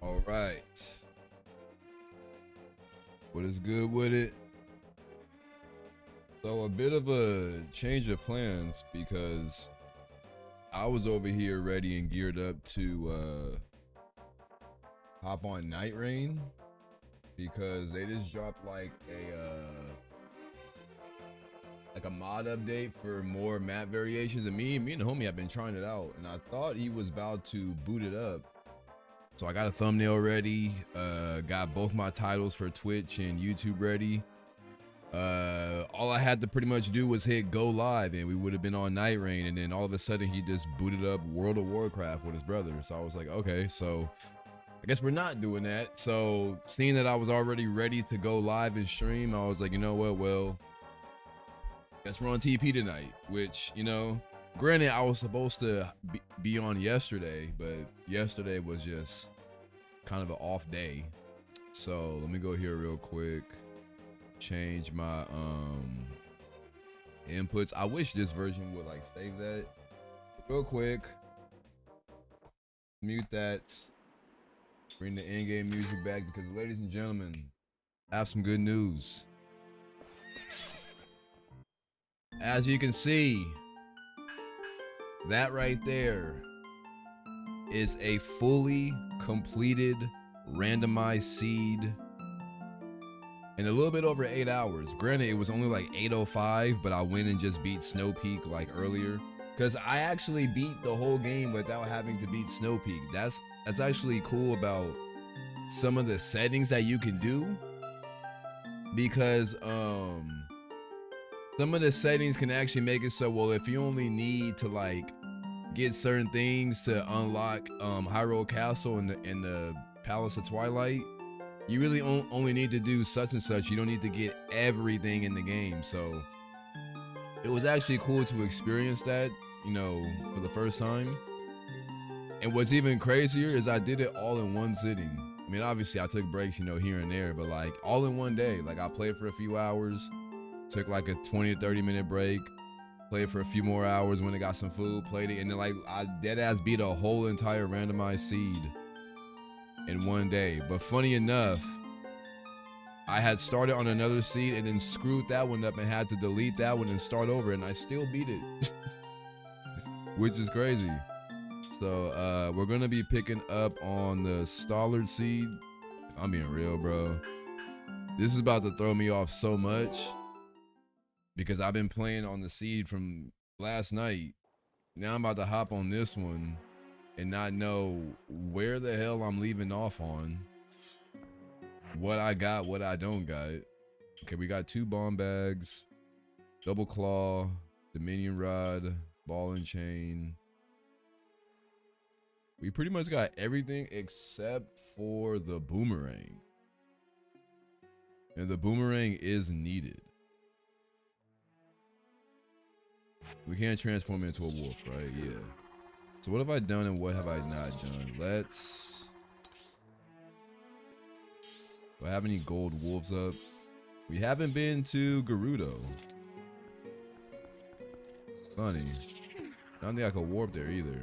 All right. What is good with it? So a bit of a change of plans because I was over here ready and geared up to hop on Night Rain because they just dropped like a mod update for more map variations, and me and the homie have been trying it out, and I thought he was about to boot it up. So I got a thumbnail ready, got both my titles for Twitch and YouTube ready. All I had to pretty much do was hit go live and we would have been on Night Rain, and then all of a sudden he just booted up World of Warcraft with his brother. So I was like, okay, so I guess we're not doing that. So seeing that I was already ready to go live and stream, I was like, you know what, well, guess we're on TP tonight, which, you know, granted I was supposed to be on yesterday, but yesterday was just kind of an off day. So let me go here real quick, change my inputs. I wish this version would like save that real quick, mute that, bring the in-game music back, because ladies and gentlemen, I have some good news. As you can see, that right there is a fully completed randomized seed in a little bit over 8 hours. Granted, it was only like 8:05, but I went and just beat Snow Peak like earlier, because I actually beat the whole game without having to beat Snow Peak. That's actually cool about some of the settings that you can do, because some of the settings can actually make it so, well, if you only need to like get certain things to unlock Hyrule Castle and the Palace of Twilight, you really only need to do such and such. You don't need to get everything in the game. So it was actually cool to experience that, you know, for the first time. And what's even crazier is I did it all in one sitting. I mean, obviously I took breaks, you know, here and there, but like all in one day. Like I played for a few hours, took like a 20 to 30 minute break, played for a few more hours when I got some food, played it, and then like I dead ass beat a whole entire randomized seed in one day. But funny enough, I had started on another seed and then screwed that one up and had to delete that one and start over, and I still beat it. Which is crazy. So we're gonna be picking up on the Stallard seed. If I'm being real, bro, this is about to throw me off so much, because I've been playing on the seed from last night. Now I'm about to hop on this one and not know where the hell I'm leaving off on, what I got, what I don't got. Okay, we got 2 bomb bags, double claw, Dominion rod, ball and chain. We pretty much got everything except for the boomerang. And the boomerang is needed. We can't transform into a wolf, right? Yeah. So what have I done and what have I not done? Let's... Do I have any gold wolves up? We haven't been to Gerudo. Funny. I don't think I could warp there either.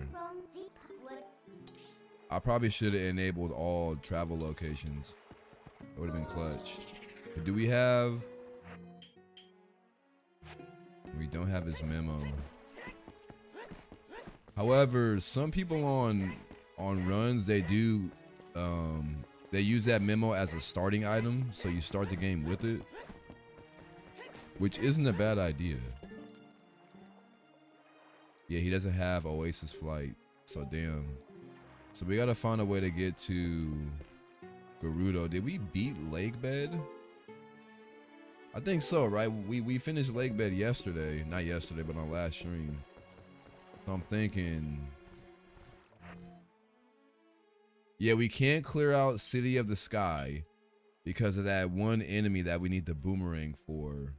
I probably should have enabled all travel locations. That would have been clutch. But do we have... We don't have his memo. However, some people on runs, they do they use that memo as a starting item, so you start the game with it, which isn't a bad idea. Yeah, he doesn't have Oasis Flight, so damn. So we gotta find a way to get to Gerudo. Did we beat Lake Bed? I think so, right? We finished Lake Bed yesterday. Not yesterday, but on last stream. So I'm thinking... Yeah, we can't clear out City of the Sky because of that one enemy that we need the boomerang for.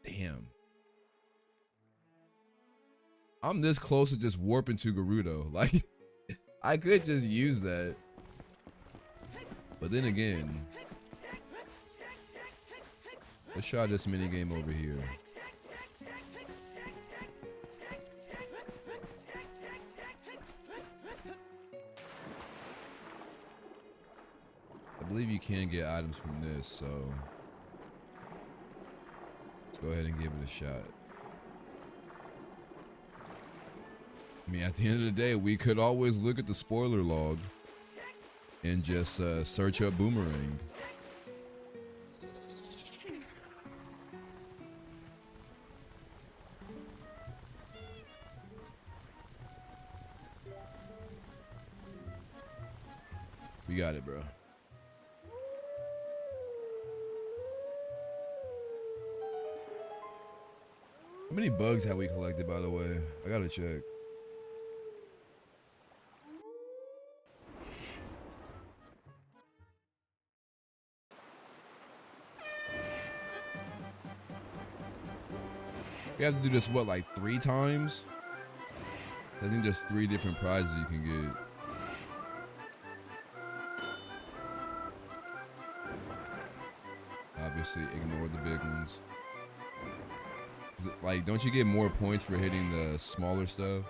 Damn. I'm this close to just warping to Gerudo. Like, I could just use that. But then again, let's try this mini game over here. believe you can get items from this, so let's go ahead and give it a shot. I mean, at the end of the day, we could always look at the spoiler log and just search up Boomerang. We got it, bro. How many bugs have we collected, by the way? I gotta check. We have to do this, what, like 3 times? I think there's 3 different prizes you can get. Obviously, ignore the big ones. Is it, like, don't you get more points for hitting the smaller stuff?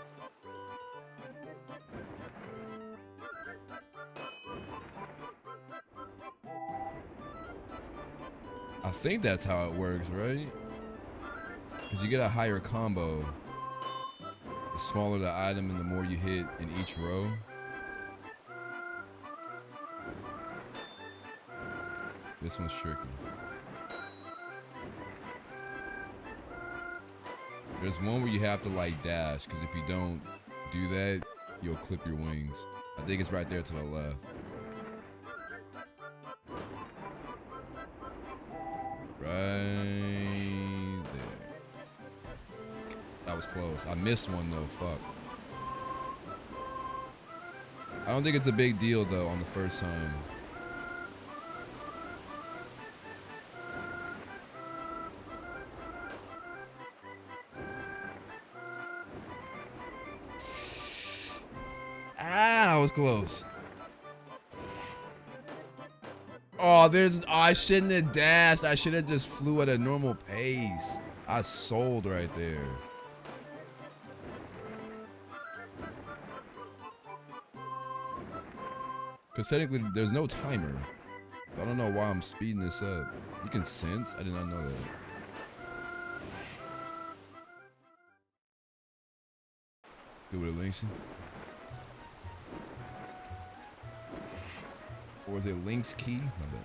I think that's how it works, right? Because you get a higher combo. The smaller the item and the more you hit in each row. This one's tricky. There's one where you have to like dash, because if you don't do that, you'll clip your wings. I think it's right there to the left. Right there. That was close. I missed one though, fuck. I don't think it's a big deal though on the first time. That was close. Oh, I shouldn't have dashed. I should have just flew at a normal pace. I sold right there. Because technically there's no timer. I don't know why I'm speeding this up. You can sense? I did not know that. Do it, Linksy. Or is it Link's key? My bad.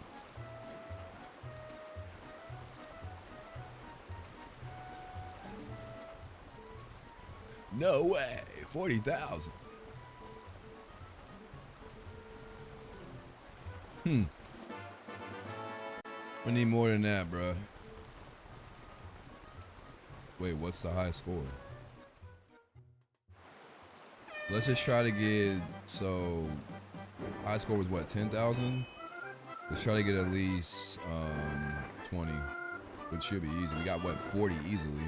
No way. 40,000. We need more than that, bro. Wait, what's the high score? Let's just try to get, so high score was what, 10,000? Let's try to get at least 20, which should be easy. We got what, 40 easily.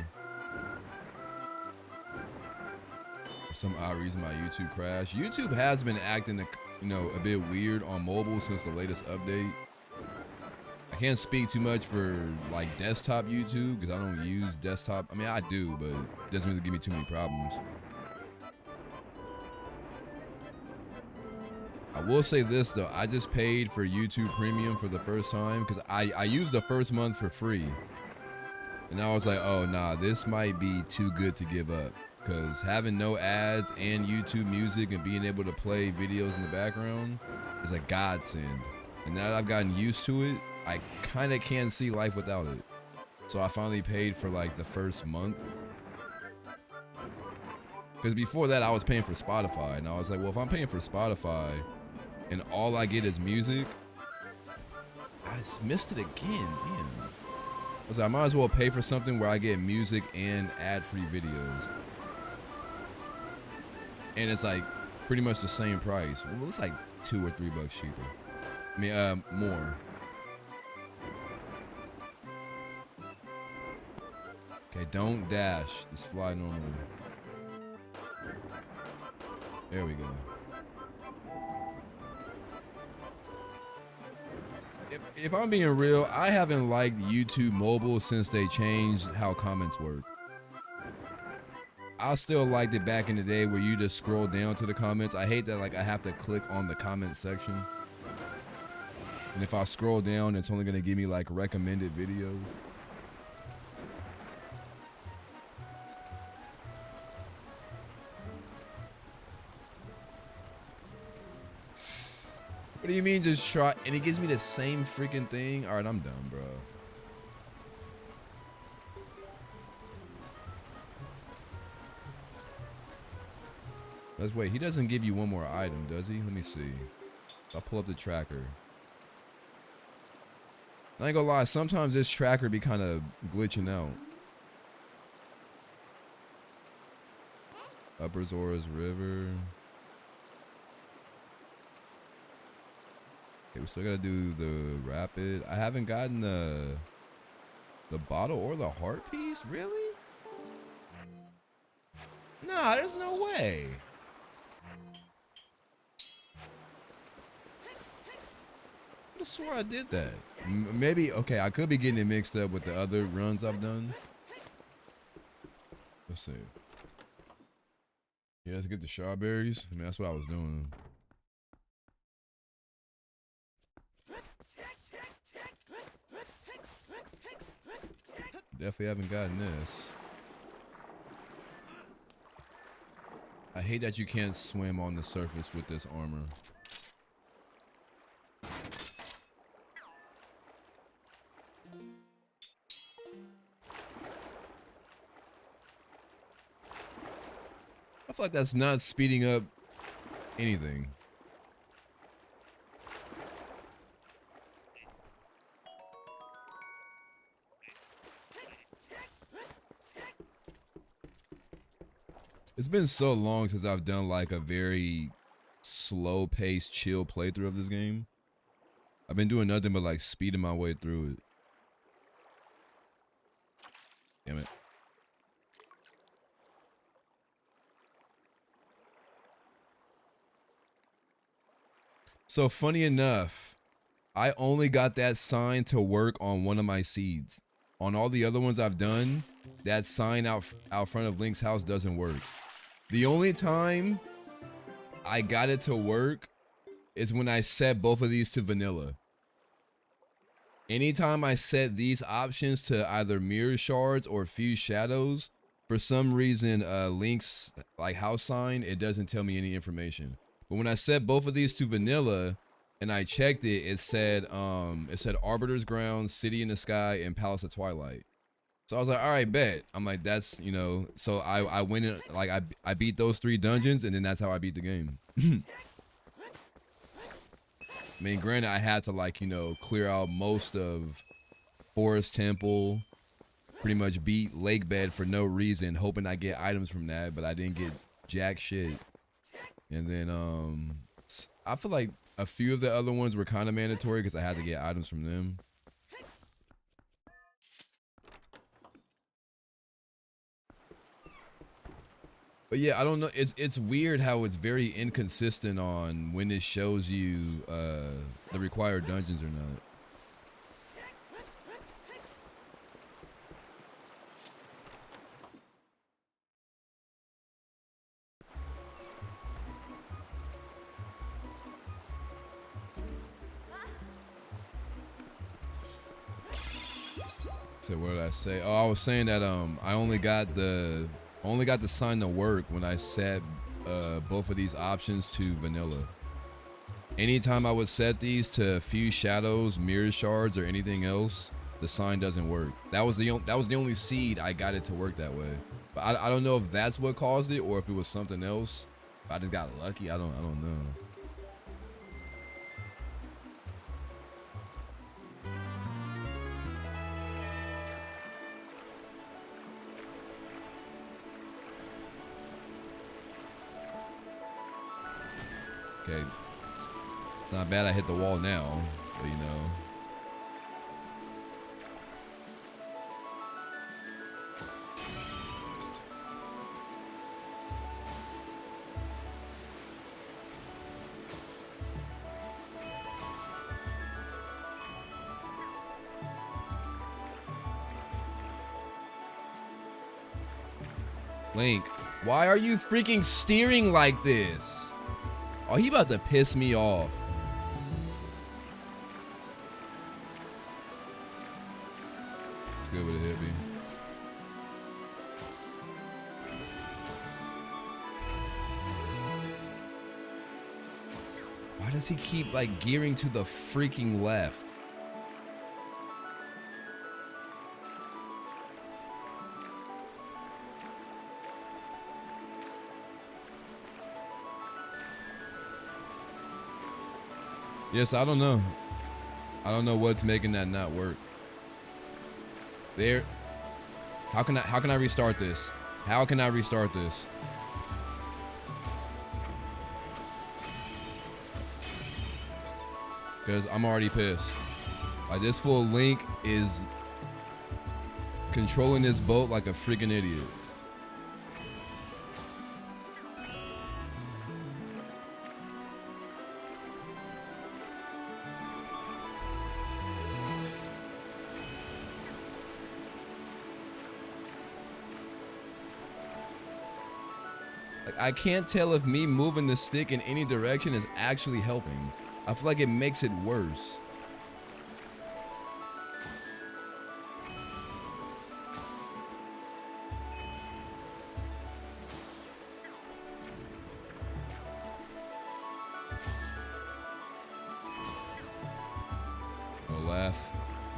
For some odd reason my YouTube crashed. YouTube has been acting, you know, a bit weird on mobile since the latest update. I can't speak too much for like desktop YouTube because I don't use desktop. I mean, I do, but it doesn't really give me too many problems. I will say this though, I just paid for YouTube Premium for the first time because I used the first month for free. And I was like, oh nah, this might be too good to give up. Because having no ads and YouTube music and being able to play videos in the background is a godsend. And now that I've gotten used to it, I kind of can't see life without it. So I finally paid for like the first month. Because before that I was paying for Spotify. And I was like, well, if I'm paying for Spotify and all I get is music, I just missed it again, damn. I was like, I might as well pay for something where I get music and ad-free videos. And it's like pretty much the same price. Well, it's like $2 or $3 cheaper. I mean, more. Okay, don't dash. Just fly normally. There we go. If I'm being real, I haven't liked YouTube mobile since they changed how comments work. I still liked it back in the day where you just scroll down to the comments. I hate that like I have to click on the comment section. And if I scroll down, it's only gonna give me like recommended videos. What do you mean just try? And it gives me the same freaking thing? All right, I'm done, bro. Let's wait. He doesn't give you one more item, does he? Let me see. I'll pull up the tracker. I ain't gonna lie. Sometimes this tracker be kind of glitching out. Upper Zora's River. Okay, we still gotta do the rapid. I haven't gotten the bottle or the heart piece. Really? Nah, there's no way. I swear I did that. Maybe, okay, I could be getting it mixed up with the other runs I've done. Let's see. Yeah, let's get the strawberries. I mean, that's what I was doing. Definitely haven't gotten this. I hate that you can't swim on the surface with this armor. I feel like that's not speeding up anything. It's been so long since I've done like a very slow paced, chill playthrough of this game. I've been doing nothing but like speeding my way through it. Damn it. So funny enough, I only got that sign to work on one of my seeds. On all the other ones I've done, that sign out front of Link's house doesn't work. The only time I got it to work is when I set both of these to vanilla. Anytime I set these options to either mirror shards or fuse shadows, for some reason, Link's like house sign, it doesn't tell me any information. But when I set both of these to vanilla and I checked it, it said Arbiter's Ground, City in the Sky, and Palace of Twilight. So I was like, all right, bet. I'm like, that's, you know, so I went in, like I beat those 3 dungeons, and then that's how I beat the game. I mean, granted, I had to, like, you know, clear out most of Forest Temple, pretty much beat Lake Bed for no reason, hoping I get items from that, but I didn't get jack shit. And then I feel like a few of the other ones were kind of mandatory because I had to get items from them. But yeah, I don't know. It's weird how it's very inconsistent on when it shows you the required dungeons or not. So what did I say? Oh, I was saying that I only got the sign to work when I set both of these options to vanilla. Anytime I would set these to fuse shadows, mirror shards, or anything else, the sign doesn't work. That was the only seed I got it to work that way. But I don't know if that's what caused it or if it was something else. I just got lucky. I don't know. Okay, it's not bad I hit the wall now, but you know. Link, why are you freaking steering like this? Oh, he about to piss me off. good with a hippie. Why does he keep like gearing to the freaking left? Yes, I don't know. I don't know what's making that not work. There. How can I restart this? How can I restart this? Because I'm already pissed. Like, this full Link is controlling this boat like a freaking idiot. Like, I can't tell if me moving the stick in any direction is actually helping. I feel like it makes it worse. Go left,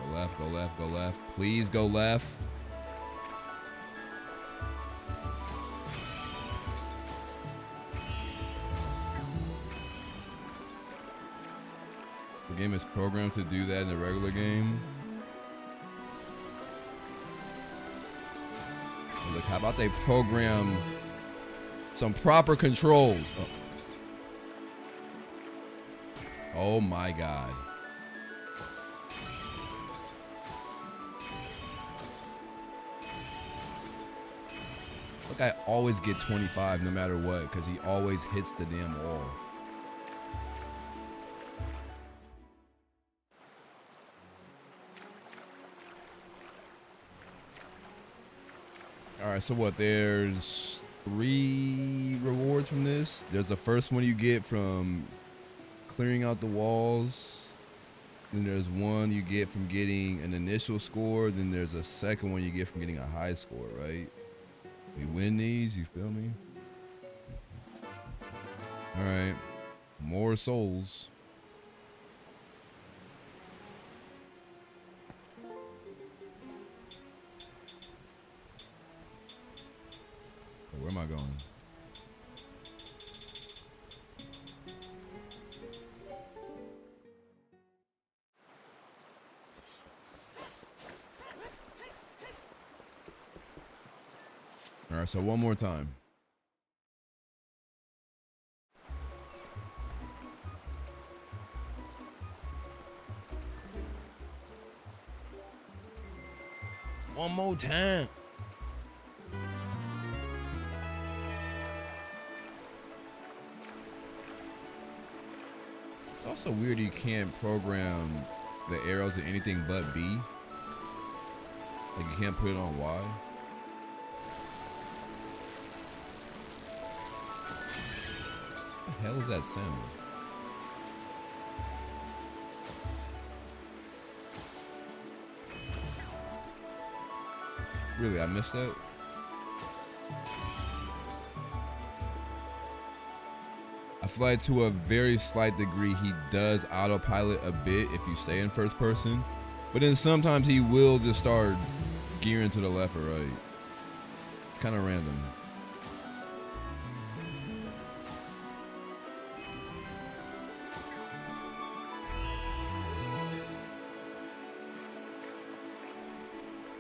go left, go left, go left. Please go left. The game is programmed to do that in the regular game. Look, how about they program some proper controls? Oh my God. Look, I always get 25 no matter what, because he always hits the damn wall. All right, so what? There's 3 rewards from this. There's the first one you get from clearing out the walls. Then there's one you get from getting an initial score. Then there's a second one you get from getting a high score, right? We win these, you feel me? All right, more souls. Where am I going? All right, so one more time. One more time. It's also weird you can't program the arrows to anything but B. Like, you can't put it on Y. What the hell is that sound? Really, I missed that? I feel like to a very slight degree he does autopilot a bit if you stay in first person, but then sometimes he will just start gearing to the left or right. It's kind of random.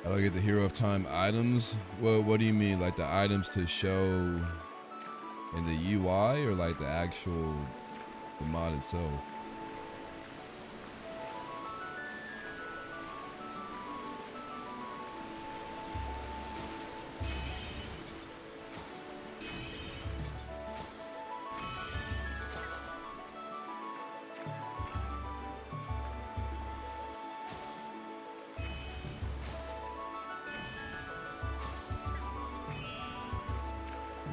How do I get the Hero of Time items? Well, what do you mean? Like the items to show in the UI or like the actual the mod itself?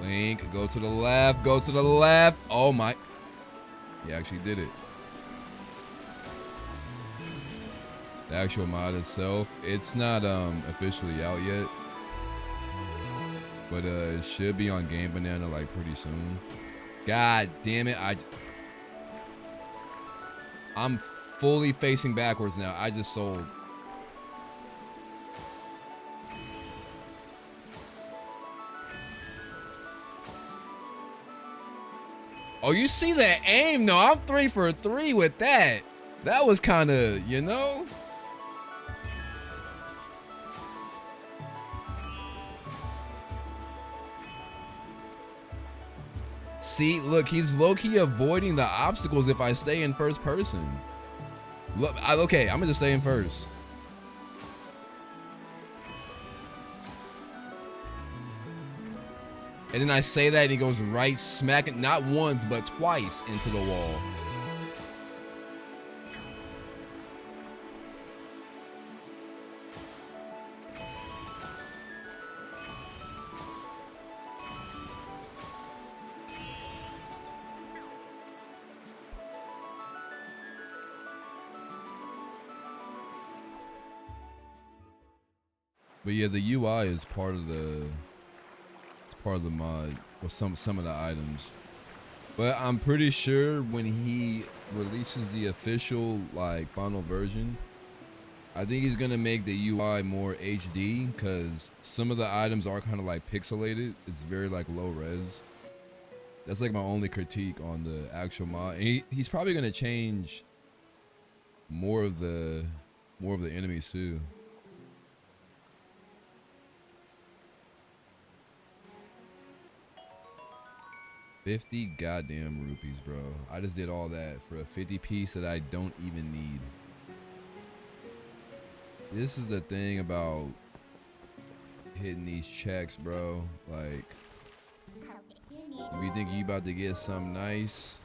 Link, go to the left, go to the left. Oh my. He actually did it. The actual mod itself, it's not officially out yet, but it should be on Game Banana like pretty soon. God damn it, I'm fully facing backwards now. I just sold. Oh, you see that aim? No, I'm 3 for 3 with that. That was kind of, you know. See, look, he's low-key avoiding the obstacles if I stay in first person. Look, okay, I'm gonna just stay in first. And then I say that and he goes right smacking, not once, but twice into the wall. But yeah, the UI is part of the mod with some of the items. But I'm pretty sure when he releases the official like final version, I think he's gonna make the UI more HD because some of the items are kind of like pixelated. It's very like low res. That's like my only critique on the actual mod. And he's probably gonna change more of the enemies too. 50 goddamn rupees, bro. I just did all that for a 50 piece that I don't even need. This is the thing about hitting these checks, bro. Like, if you think you about to get something nice,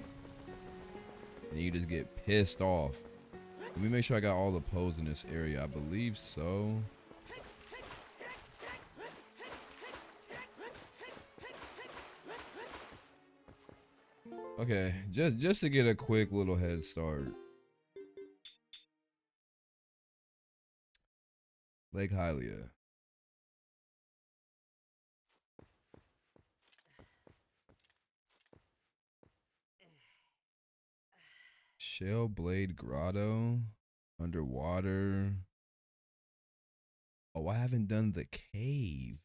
and you just get pissed off. Let me make sure I got all the pose in this area. I believe so. Okay, just to get a quick little head start. Lake Hylia. Shell Blade Grotto. Underwater. Oh, I haven't done the cave.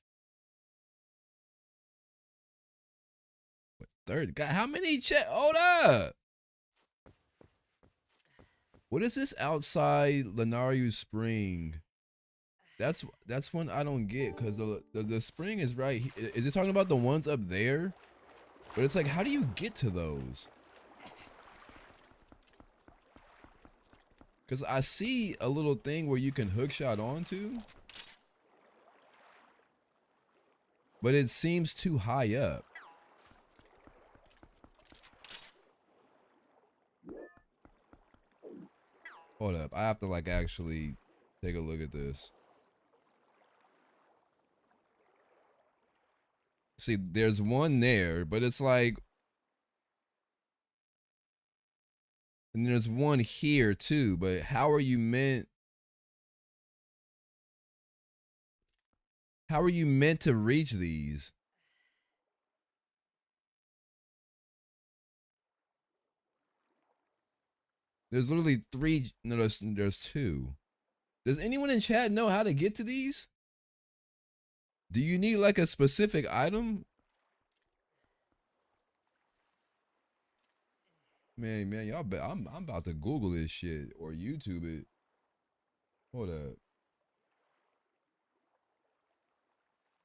What, third? God, how many hold up! What is this outside Lenaru Spring? That's one I don't get because the spring is right. Is it talking about the ones up there? But it's like, how do you get to those? Because I see a little thing where you can hookshot onto, but it seems too high up. Hold up, I have to like actually take a look at this. See, there's one there, but it's like, and there's one here too, but how are you meant to reach these? There's literally 3, no, there's 2. Does anyone in chat know how to get to these? Do you need like a specific item? Man, y'all bet I'm about to Google this shit or YouTube it. Hold up.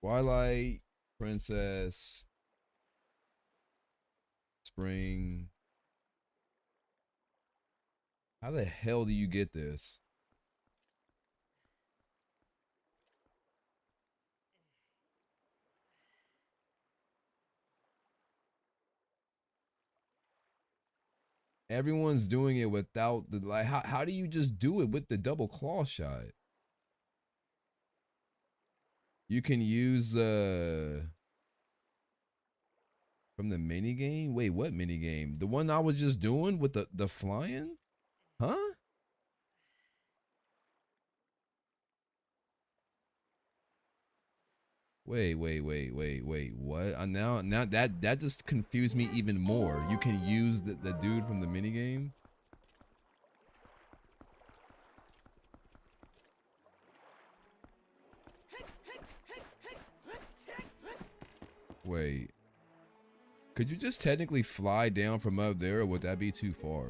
Twilight, Princess, Spring. How the hell do you get this? Everyone's doing it without the, like, how do you just do it with the double claw shot? You can use from the mini game. Wait, what mini game? The one I was just doing with the flying? Huh? Wait, what? Now that just confused me even more. You can use the dude from the minigame? Wait. Could you just technically fly down from up there, or would that be too far?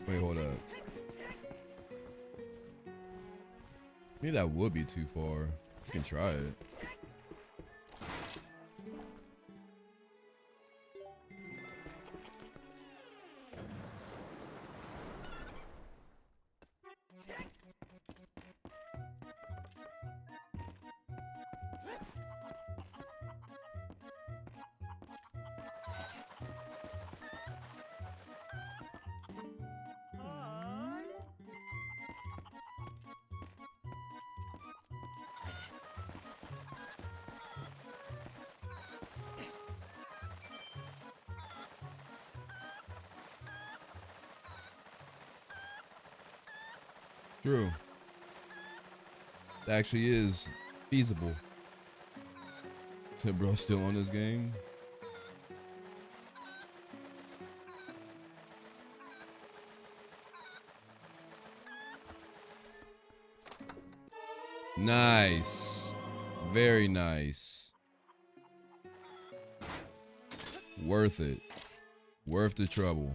Wait, hold up. Maybe that would be too far. You can try it. True. That actually is feasible. So bro still on this game? Nice. Very nice. Worth it. Worth the trouble.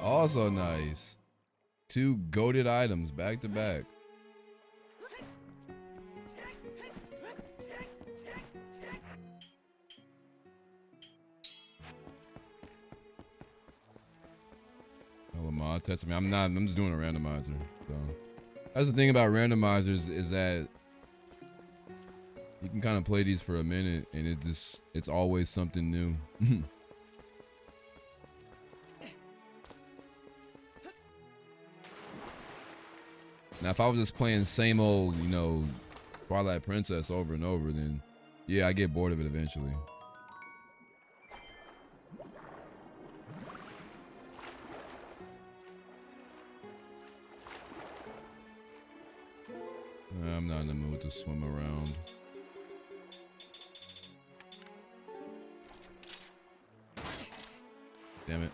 Also nice. 2 goated items back to back. Oh, mod test. I mean, I'm just doing a randomizer. So that's the thing about randomizers, is that you can kind of play these for a minute and it's always something new. Now, if I was just playing same old, you know, Twilight Princess over and over, then yeah, I get bored of it eventually. I'm not in the mood to swim around. Damn it.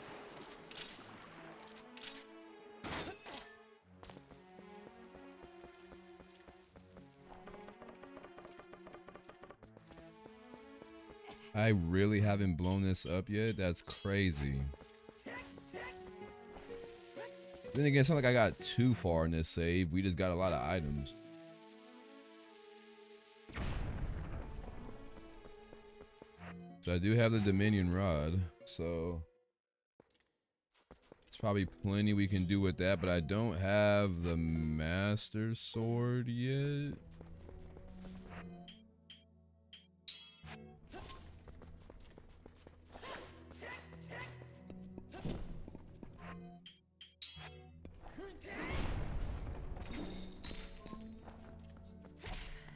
I really haven't blown this up yet? That's crazy. Then again, it's not like I got too far in this save. We just got a lot of items. So I do have the Dominion Rod, so it's probably plenty we can do with that, but I don't have the Master Sword yet.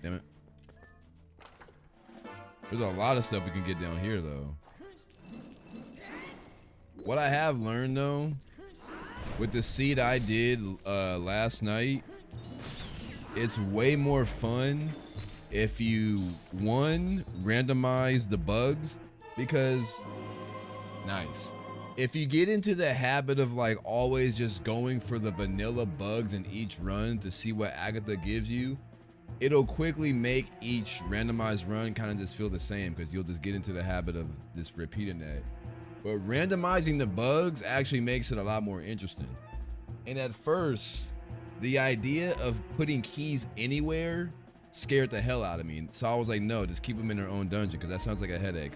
Damn it. There's a lot of stuff we can get down here, though. What I have learned, though, with the seed I did last night, it's way more fun if you, one, randomize the bugs, because, nice. If you get into the habit of like always just going for the vanilla bugs in each run to see what Agatha gives you, it'll quickly make each randomized run kind of just feel the same, because you'll just get into the habit of just repeating that. But randomizing the bugs actually makes it a lot more interesting. And at first, the idea of putting keys anywhere scared the hell out of me. So I was like, no, just keep them in their own dungeon, because that sounds like a headache.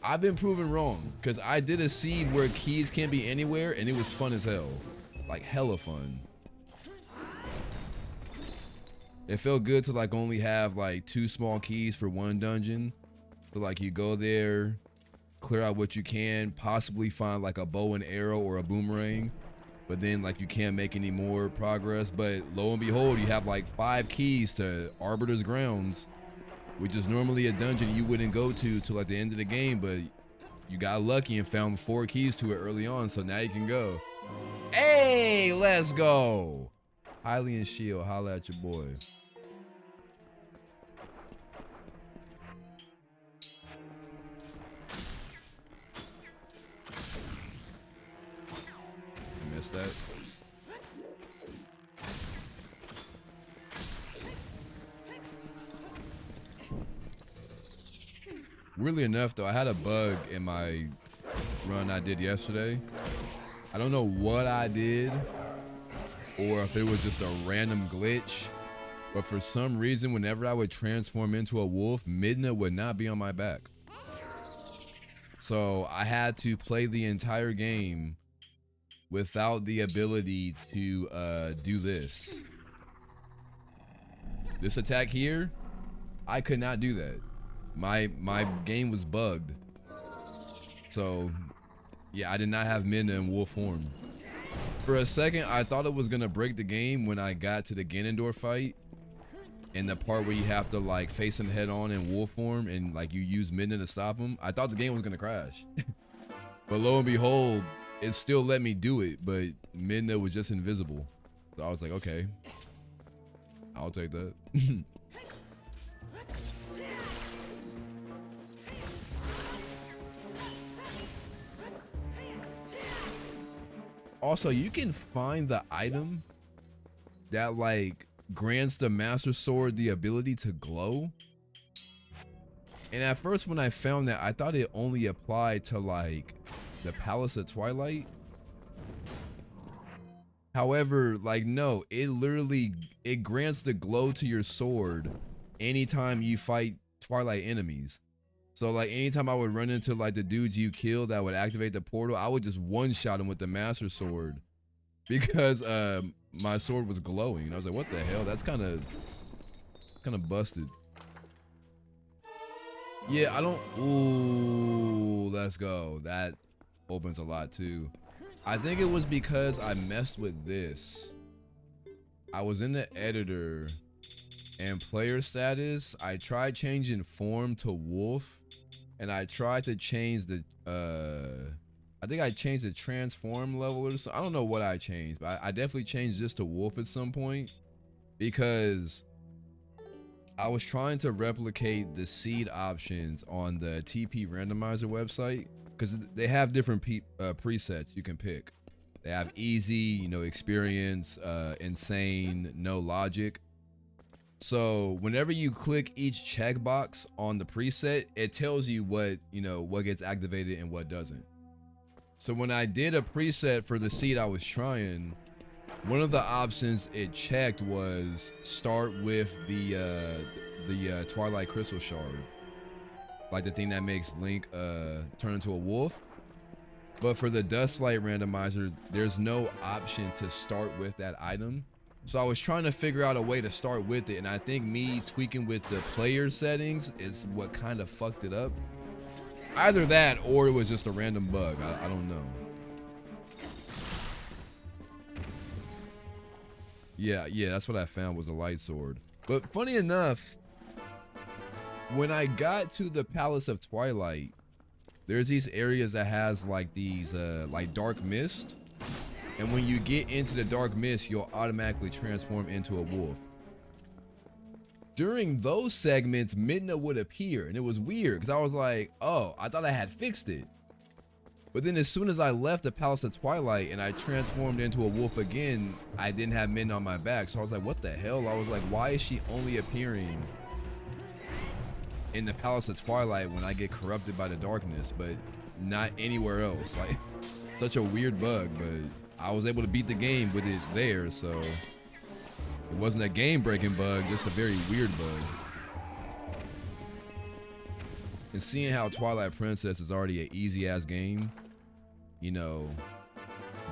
I've been proven wrong, because I did a seed where keys can't be anywhere, and it was fun as hell. Like hella fun. It felt good to like only have like 2 small keys for one dungeon. So like you go there, clear out what you can, possibly find like a bow and arrow or a boomerang, but then like you can't make any more progress. But lo and behold, you have like 5 keys to Arbiter's Grounds, which is normally a dungeon you wouldn't go to till like the end of the game, but you got lucky and found 4 keys to it early on, so now you can go. Hey, let's go. Hylian Shield, holla at your boy. You missed that. Weirdly enough though, I had a bug in my run I did yesterday. I don't know what I did or if it was just a random glitch, but for some reason whenever I would transform into a wolf, Midna would not be on my back. So I had to play the entire game without the ability to do this. This attack here, I could not do that. My game was bugged. So yeah, I did not have Midna in wolf form. For a second, I thought it was gonna break the game when I got to the Ganondorf fight and the part where you have to like face him head on in wolf form and like you use Midna to stop him. I thought the game was gonna crash. But lo and behold, it still let me do it, but Midna was just invisible. So I was like, okay, I'll take that. Also, you can find the item that like grants the Master Sword the ability to glow. And at first when I found that, I thought it only applied to like the Palace of Twilight. However, like no, it grants the glow to your sword anytime you fight Twilight enemies. So like anytime I would run into like the dudes you kill that would activate the portal, I would just one-shot him with the Master Sword because my sword was glowing. And I was like, what the hell? That's kind of busted. Yeah, I don't. Ooh, let's go. That opens a lot too. I think it was because I messed with this. I was in the editor and player status. I tried changing form to wolf. And I tried to change the, I think I changed the transform level or something. I don't know what I changed, but I definitely changed this to wolf at some point because I was trying to replicate the seed options on the TP Randomizer website because they have different presets you can pick. They have easy, you know, experience, insane, no logic. So whenever you click each checkbox on the preset, it tells you what, you know, what gets activated and what doesn't. So when I did a preset for the seed I was trying, one of the options it checked was start with the Twilight Crystal Shard, like the thing that makes Link turn into a wolf. But for the Dusklight randomizer, there's no option to start with that item. So I was trying to figure out a way to start with it, and I think me tweaking with the player settings is what kind of fucked it up. Either that or it was just a random bug. I don't know. Yeah, that's what I found was the light sword. But funny enough, when I got to the Palace of Twilight, there's these areas that has like these like dark mist. And when you get into the dark mist, you'll automatically transform into a wolf. During those segments, Midna would appear, and it was weird because I was like, oh, I thought I had fixed it. But then as soon as I left the Palace of Twilight and I transformed into a wolf again, I didn't have Midna on my back. So I was like, what the hell? I was like, why is she only appearing in the Palace of Twilight when I get corrupted by the darkness, but not anywhere else? Like, such a weird bug, but I was able to beat the game with it there, so it wasn't a game-breaking bug, just a very weird bug. And seeing how Twilight Princess is already an easy-ass game, you know,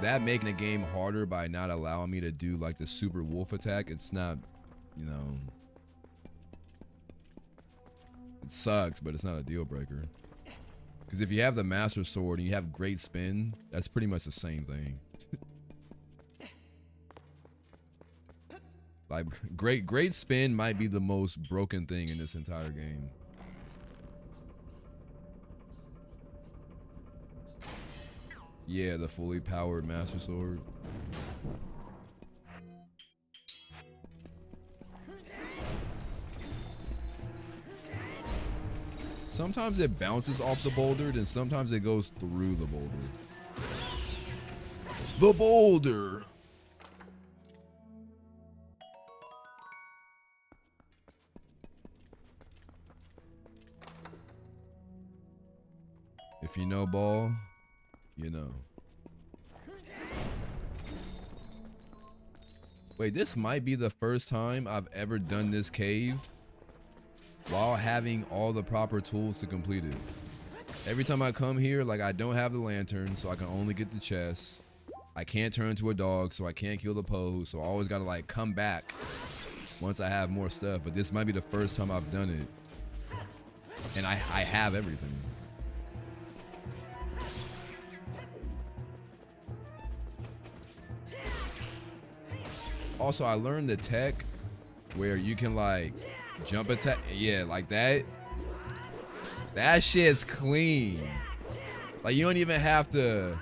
that making the game harder by not allowing me to do like the super wolf attack, it's not, you know, it sucks, but it's not a deal breaker. Because if you have the Master Sword and you have great spin, that's pretty much the same thing. Like great spin might be the most broken thing in this entire game. Yeah, the fully powered Master Sword. Sometimes it bounces off the boulder, then sometimes it goes through the boulder. The boulder! If you know ball, you know. Wait, this might be the first time I've ever done this cave while having all the proper tools to complete it. Every time I come here, like, I don't have the lantern, so I can only get the chest. I can't turn into a dog, so I can't kill the pose, so I always gotta like come back once I have more stuff. But this might be the first time I've done it, and I have everything. Also, I learned the tech where you can like jump attack. Yeah, like that. That shit's clean. Like, you don't even have to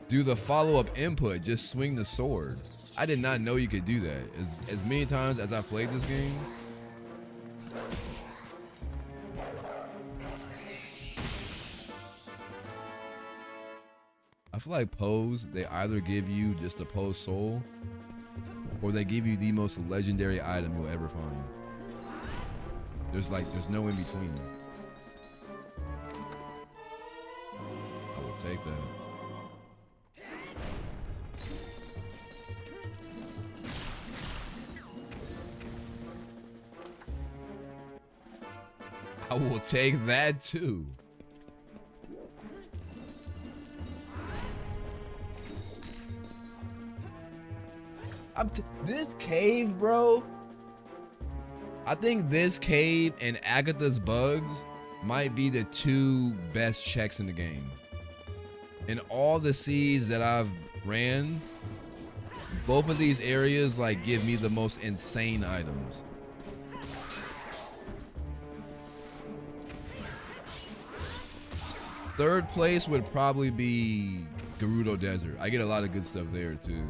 do the follow-up input. Just swing the sword. I did not know you could do that. As many times as I played this game. I feel like pose, they either give you just a pose soul, or they give you the most legendary item you'll ever find. There's no in between. I will take that. I will take that too. This cave, bro. I think this cave and Agatha's bugs might be the two best checks in the game. In all the seeds that I've ran, both of these areas like give me the most insane items. Third place would probably be Gerudo Desert. I get a lot of good stuff there too.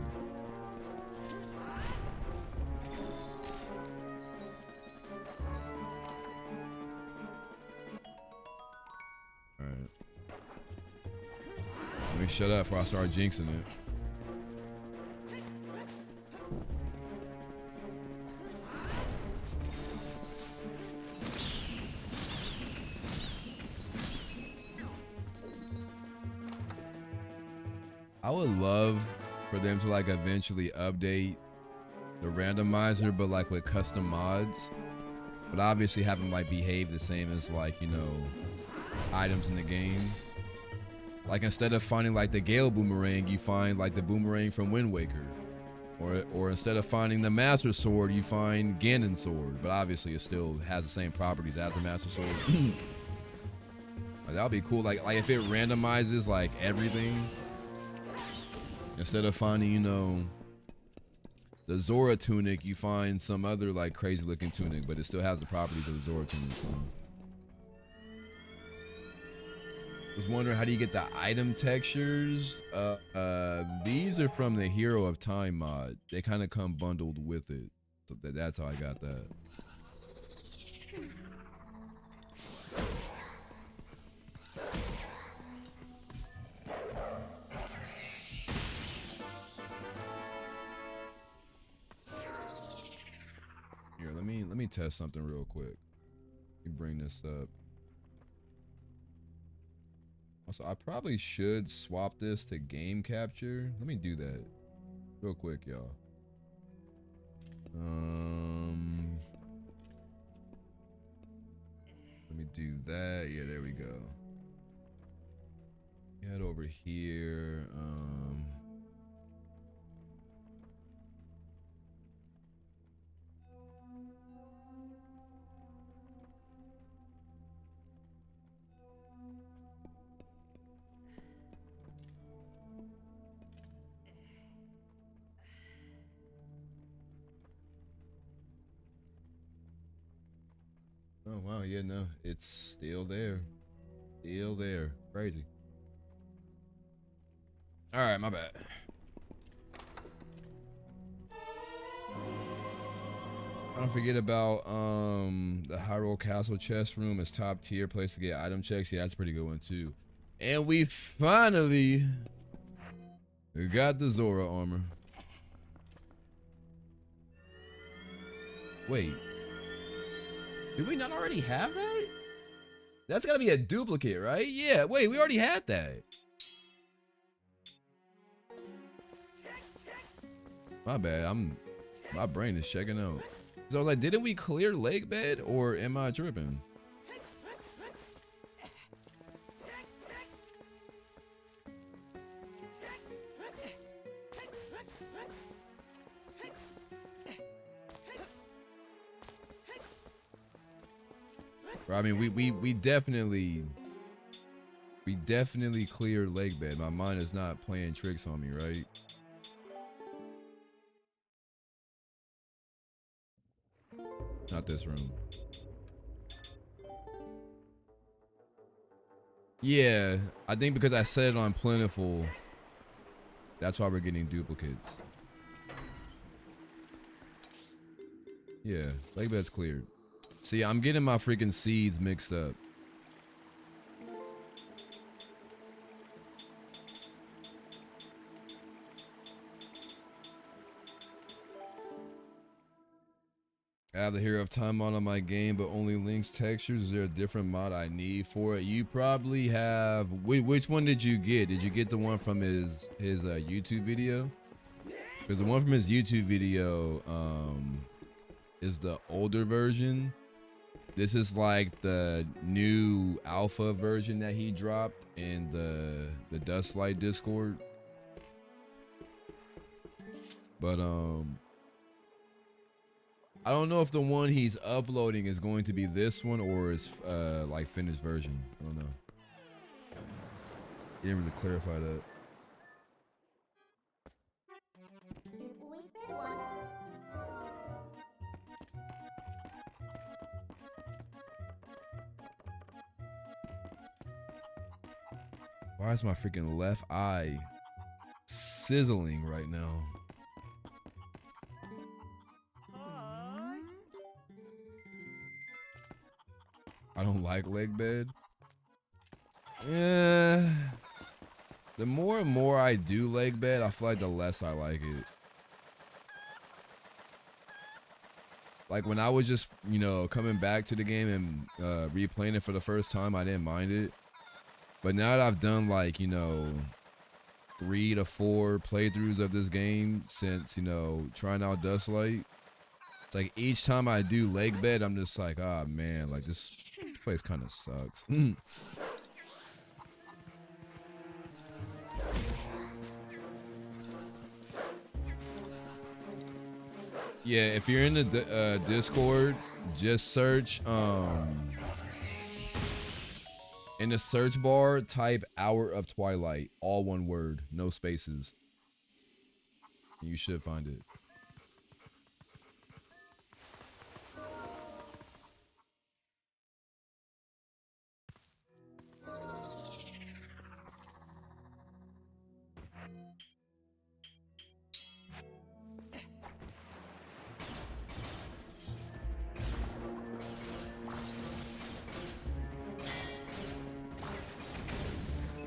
Let me shut up before I start jinxing it. I would love for them to like eventually update the randomizer, but like with custom mods, but obviously have them like behave the same as like, you know, items in the game. Like, instead of finding like the Gale boomerang, you find like the boomerang from Wind Waker, or instead of finding the Master Sword, you find Ganon's sword. But obviously, it still has the same properties as the Master Sword. Like, that would be cool. Like if it randomizes like everything, instead of finding, you know, the Zora tunic, you find some other like crazy looking tunic, but it still has the properties of the Zora tunic. Was wondering, how do you get the item textures? These are from the Hero of Time mod. They kind of come bundled with it, so that's how I got that. Here, let me test something real quick. Let me bring this up. Also, I probably should swap this to game capture. Let me do that real quick, y'all. Let me do that. Yeah, there we go. Head over here. Oh wow, yeah, no, it's still there. Still there. Crazy. Alright, my bad. Don't forget about the Hyrule Castle chest room is top tier place to get item checks. Yeah, that's a pretty good one too. And we finally got the Zora armor. Wait. Did we not already have that? That's gotta be a duplicate, right? Yeah, wait, we already had that. My bad, my brain is checking out. So I was like, didn't we clear lake bed or am I tripping? I mean, we definitely cleared lake bed. My mind is not playing tricks on me, right? Not this room. Yeah, I think because I set it on plentiful, that's why we're getting duplicates. Yeah, lake bed's cleared. See, I'm getting my freaking seeds mixed up. I have the Hero of Time mod on my game, but only links textures. Is there a different mod I need for it? You probably have. Which one did you get? Did you get the one from his YouTube video? Because the one from his YouTube video is the older version. This is like the new alpha version that he dropped in the Dusklight Discord. But I don't know if the one he's uploading is going to be this one or is like finished version. I don't know. He didn't really clarify that. Why is my freaking left eye sizzling right now? I don't like leg bed. Yeah. The more and more I do leg bed, I feel like the less I like it. Like when I was just, you know, coming back to the game and replaying it for the first time, I didn't mind it. But now that I've done like, you know, 3 to 4 playthroughs of this game since, you know, trying out Dusklight, it's like each time I do leg bed, I'm just like, ah, man, like this place kind of sucks. Yeah, if you're in the Discord, just search in the search bar, type Hour of Twilight, all one word, no spaces. You should find it.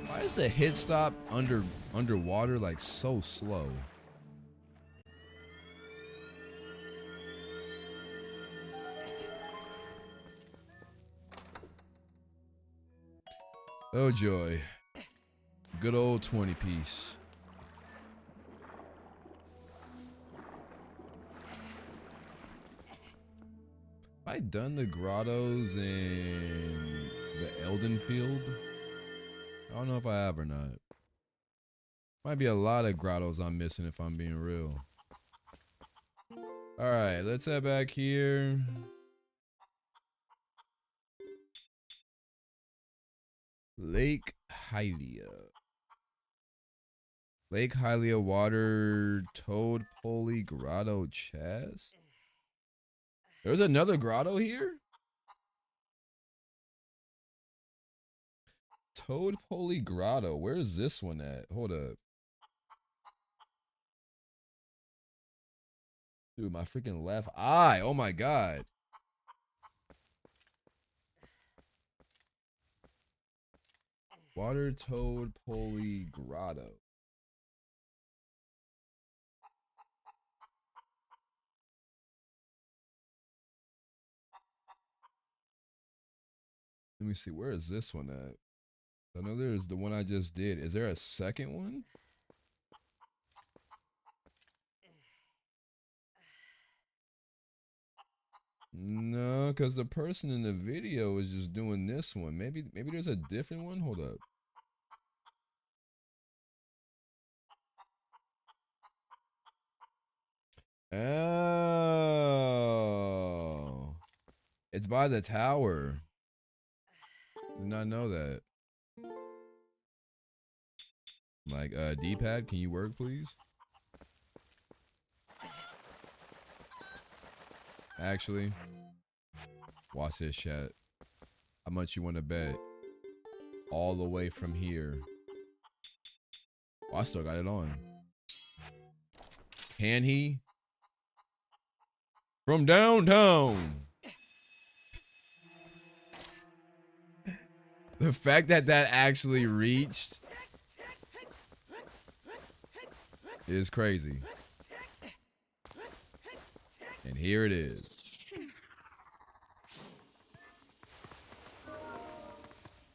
Why is the hit stop underwater like so slow? Oh joy. Good old 20 piece. Have I done the grottos in the Elden Field? I don't know if I have or not. Might be a lot of grottos I'm missing if I'm being real. Alright, let's head back here. Lake Hylia. Lake Hylia water toad pulley grotto chest. There's another grotto here? Toad Poly Grotto. Where is this one at? Hold up. Dude, my freaking left eye. Oh my god. Water Toad Poly Grotto. Let me see. Where is this one at? I know there's the one I just did. Is there a second one? No, because the person in the video is just doing this one. Maybe there's a different one. Hold up. Oh, it's by the tower. Did not know that. Like, D-pad, can you work, please? Actually, watch this, chat. How much you want to bet? All the way from here. Oh, I still got it on. Can he? From downtown. The fact that that actually reached is crazy. And here it is.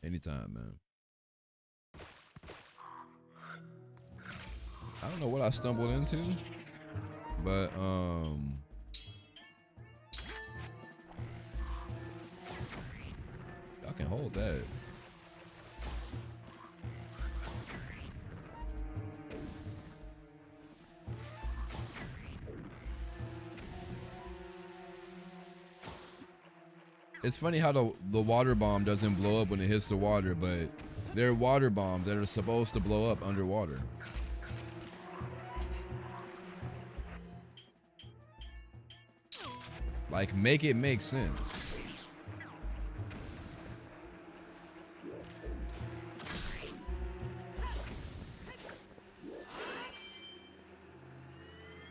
Anytime, man. I don't know what I stumbled into, but I can hold that. It's funny how the water bomb doesn't blow up when it hits the water, but there are water bombs that are supposed to blow up underwater. Like, make it make sense.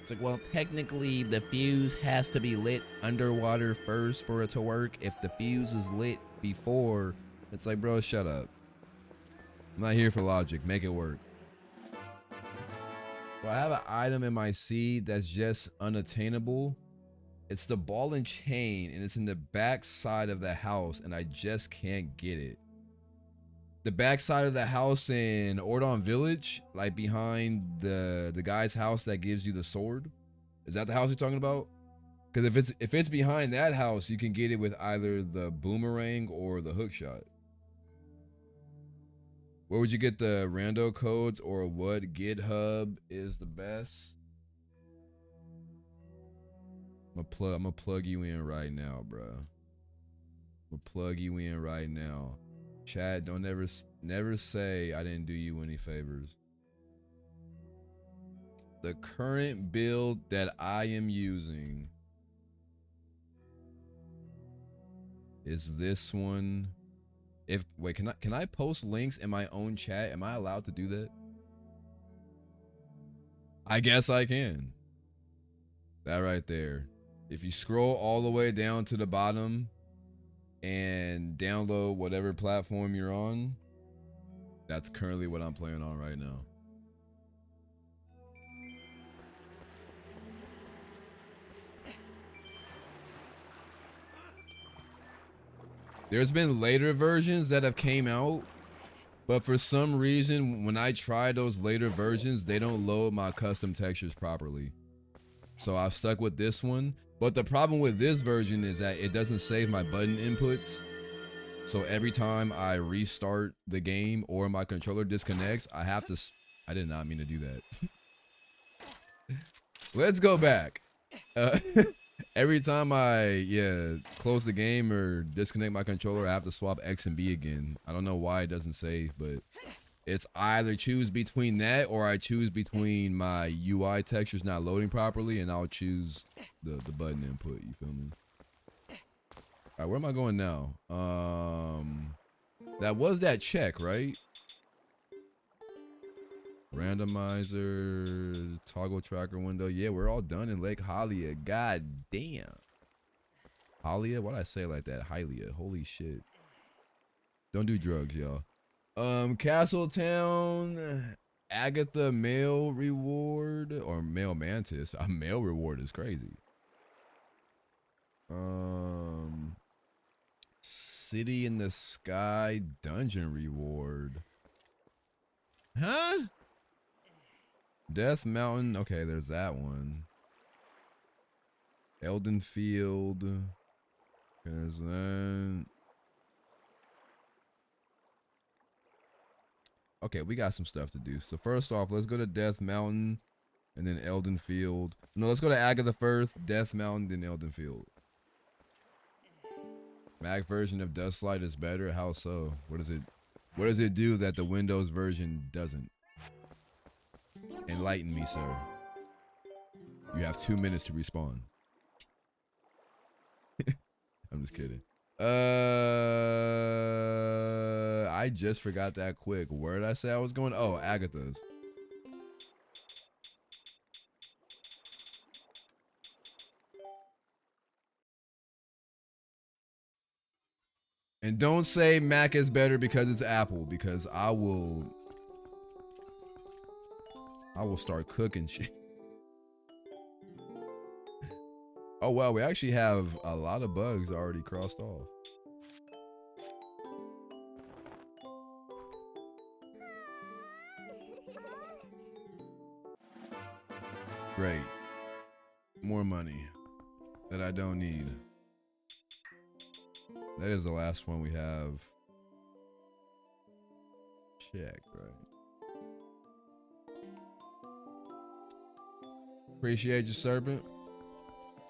It's like, well, technically the fuse has to be lit underwater first for it to work. If the fuse is lit before, it's like, bro, shut up. I'm not here for logic. Make it work. Well, I have an item in my seed that's just unattainable. It's the ball and chain, and it's in the back side of the house, and I just can't get it. The back side of the house in Ordon Village, like behind the guy's house that gives you the sword. Is that the house you're talking about? Because if it's behind that house, you can get it with either the boomerang or the hook shot. Where would you get the rando codes, or what GitHub is the best? I'm gonna plug you in right now, bro. I'm gonna plug you in right now. Chat, don't never say I didn't do you any favors. The current build that I am using is this one. Wait, can I post links in my own chat? Am I allowed to do that? I guess I can. That right there. If you scroll all the way down to the bottom and download whatever platform you're on, that's currently what I'm playing on right now. There's been later versions that have came out, but for some reason, when I try those later versions, they don't load my custom textures properly. So I've stuck with this one. But the problem with this version is that it doesn't save my button inputs. So every time I restart the game or my controller disconnects, I have to... I did not mean to do that. Let's go back. Every time I, close the game or disconnect my controller, I have to swap X and B again. I don't know why it doesn't save, but it's either choose between that or I choose between my UI textures not loading properly, and I'll choose the button input. You feel me? All right, where am I going now? That was that check, right? Randomizer, toggle tracker window. Yeah, we're all done in Lake Hylia. God damn. Hylia? Why'd I say it like that? Hylia. Holy shit. Don't do drugs, y'all. Castletown, Agatha mail reward or mail mantis. A mail reward is crazy. City in the Sky dungeon reward. Huh? Death Mountain. Okay, there's that one. Elden Field. There's that. Okay, we got some stuff to do. So first off, let's go to Death Mountain and then Elden Field. No, let's go to Agatha first, Death Mountain, then Elden Field. Mac version of Dusklight is better. How so? What does it do that the Windows version doesn't? Enlighten me, sir. You have 2 minutes to respond. I'm just kidding. I just forgot that quick. Where did I say I was going? Oh, Agatha's. And don't say Mac is better because it's Apple, because I will start cooking shit. Oh wow, we actually have a lot of bugs already crossed off. Great. More money that I don't need. That is the last one we have. Check, right? Appreciate you, Serpent.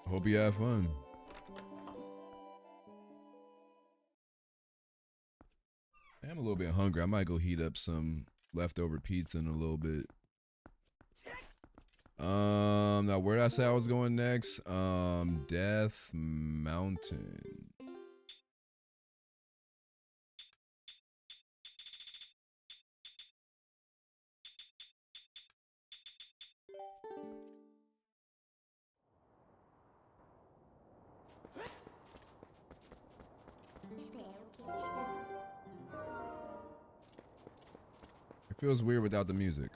Hope you have fun. I'm a little bit hungry. I might go heat up some leftover pizza in a little bit. Now where did I say I was going next? Death Mountain. It feels weird without the music.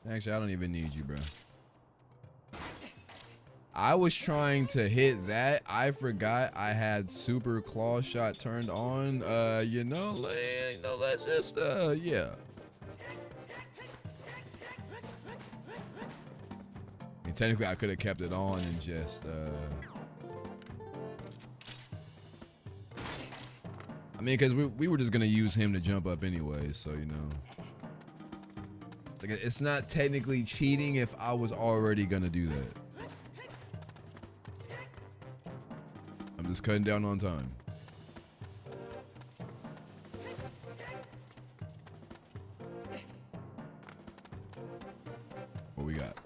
Actually, I don't even need you, bro. I was trying to hit that. I forgot I had super claw shot turned on. You know, let's just, yeah. I mean, technically, I could have kept it on and just, I mean, because we were just going to use him to jump up anyway, so, you know. It's not technically cheating if I was already going to do that. I'm just cutting down on time. What we got?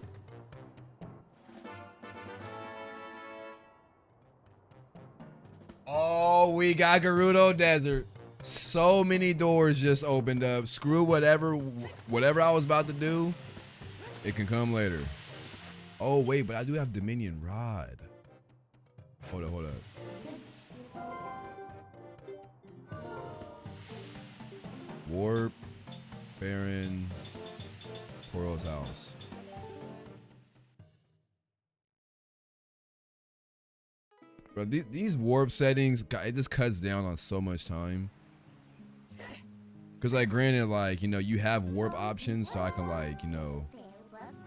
Oh, we got Gerudo Desert. So many doors just opened up. Screw whatever I was about to do. It can come later. Oh wait, but I do have Dominion Rod. Hold up. Warp, Baron, Coral's house. But these warp settings, it just cuts down on so much time. Cause like, granted, like, you know, you have warp options, so I can, like, you know,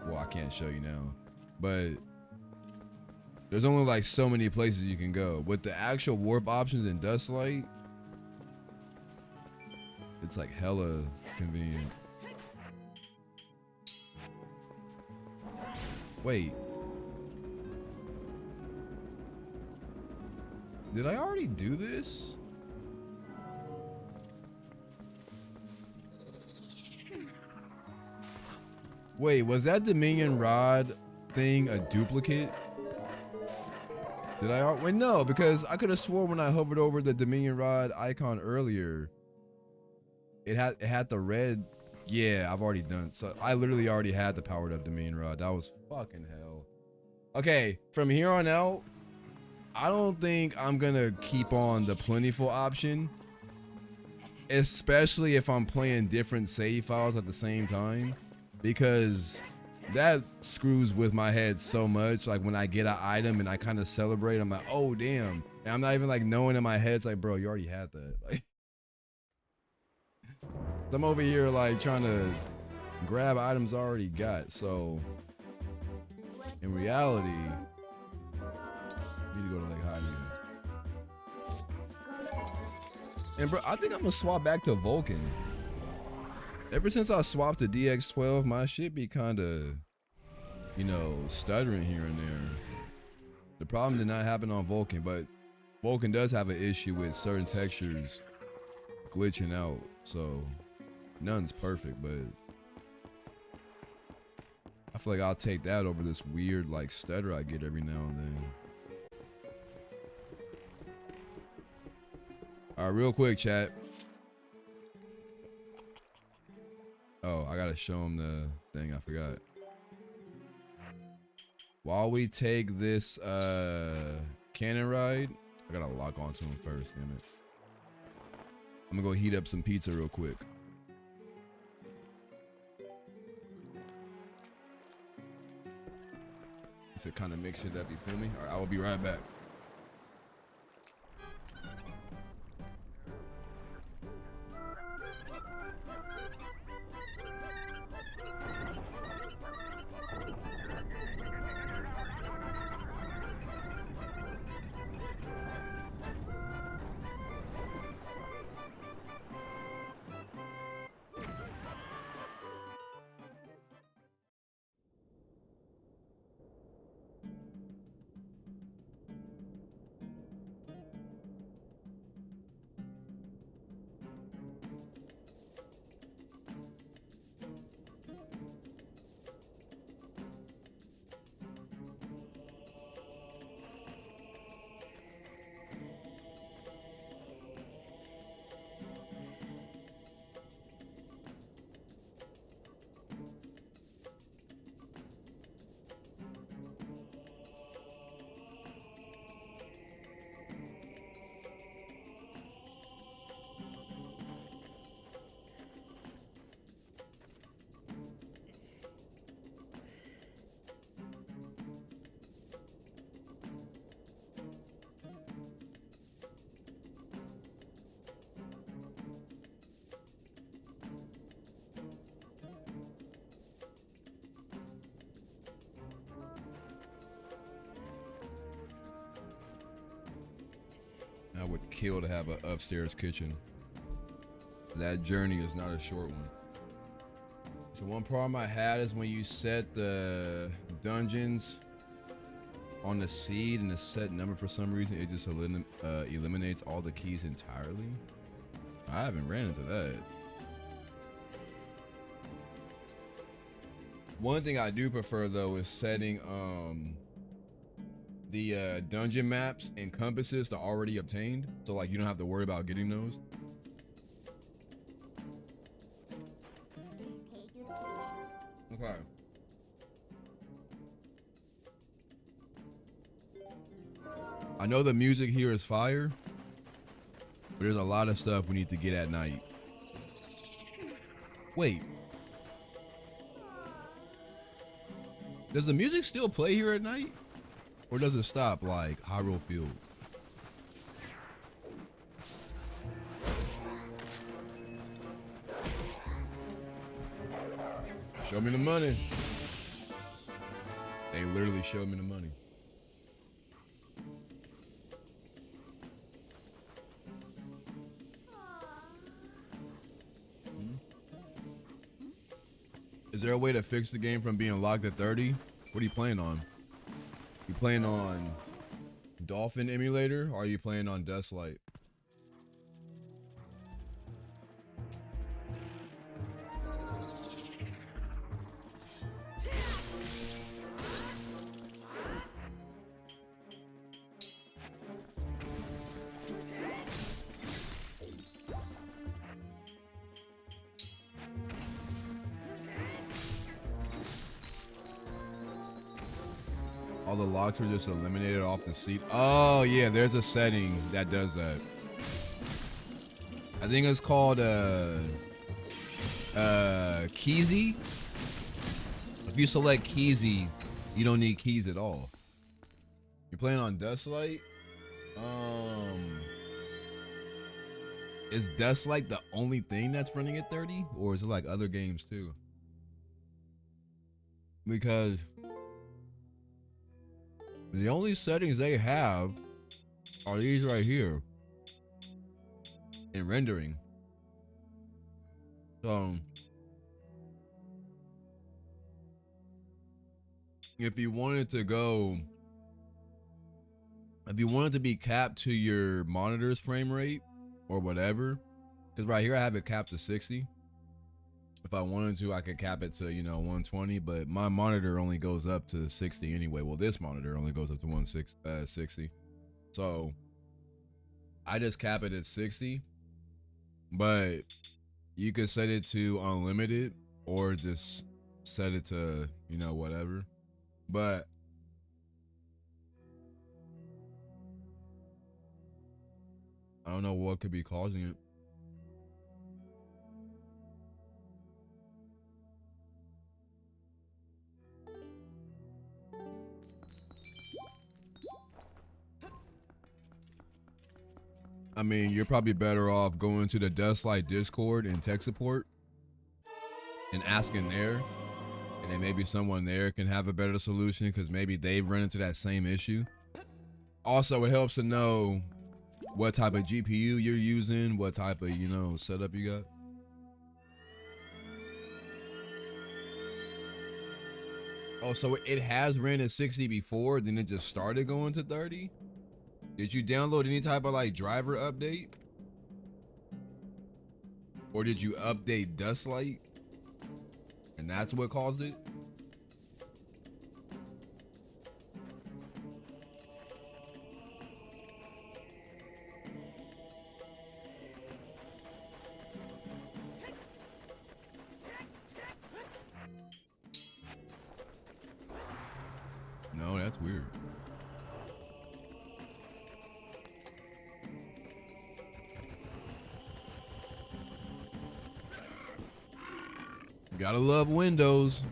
well, I can't show you now, but there's only like so many places you can go. With the actual warp options in Dusklight, it's like hella convenient. Wait. Did I already do this? Wait, was that Dominion Rod thing a duplicate? Did I? Wait, no, because I could have sworn when I hovered over the Dominion Rod icon earlier it had the red. Yeah, I've already done. So I literally already had the powered up domain rod. That was fucking hell. Okay, from here on out, I don't think I'm gonna keep on the plentiful option, especially if I'm playing different save files at the same time, because that screws with my head so much. Like when I get an item and I kind of celebrate, I'm like, oh damn, and I'm not even like knowing in my head. It's like, bro, you already had that. Like, I'm over here like trying to grab items I already got. So in reality, I need to go to like hide again. And bro, I think I'm gonna swap back to Vulcan. Ever since I swapped to DX12, my shit be kind of, you know, stuttering here and there. The problem did not happen on Vulcan, but Vulcan does have an issue with certain textures glitching out. So none's perfect, but I feel like I'll take that over this weird like stutter I get every now and then. All right, real quick, chat. Oh, I gotta show him the thing. I forgot. While we take this cannon ride, I gotta lock onto him first. Damn it. I'm gonna go heat up some pizza real quick. To kind of mix it up, you feel me? All right, I will be right back. I would kill to have an upstairs kitchen. That journey is not a short one. So one problem I had is when you set the dungeons on the seed and the set number, for some reason it just eliminates all the keys entirely. I haven't ran into that. One thing I do prefer though is setting the dungeon maps and compasses to already obtained, so like you don't have to worry about getting those. Okay. I know the music here is fire, but there's a lot of stuff we need to get at night. Wait. Does the music still play here at night? Or does it stop like Hyrule Field? Show me the money. They literally showed me the money. Is there a way to fix the game from being locked at 30? What are you playing on? You playing on Dolphin emulator, or are you playing on Dusklight? all the locks were just eliminated off the seat. Oh yeah, there's a setting that does that. I think it's called keysy. If you select keysy, you don't need keys at all. You're playing on Dusklight. Is Dusklight the only thing that's running at 30, or is it like other games too? Because the only settings they have are these right here in rendering. So if you wanted to go, if you wanted to be capped to your monitor's frame rate or whatever, because right here I have it capped to 60. If I wanted to, I could cap it to, you know, 120, but my monitor only goes up to 60 anyway. Well, this monitor only goes up to 60. So I just cap it at 60, but you could set it to unlimited or just set it to, you know, whatever. But I don't know what could be causing it. I mean, you're probably better off going to the Dusklight Discord and tech support and asking there, and then maybe someone there can have a better solution because maybe they've run into that same issue. Also, it helps to know what type of GPU you're using, what type of, you know, setup you got. Oh, so it has ran at 60 before, then it just started going to 30? Did you download any type of like driver update? Or did you update Dusklight? And that's what caused it? No, that's weird. Gotta love Windows.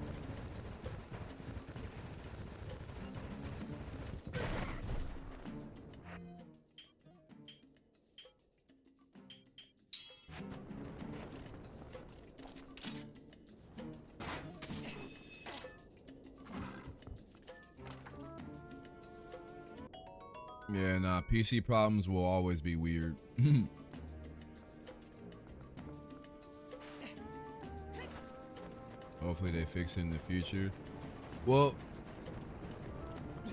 Yeah, nah, PC problems will always be weird. Hopefully they fix it in the future. Well,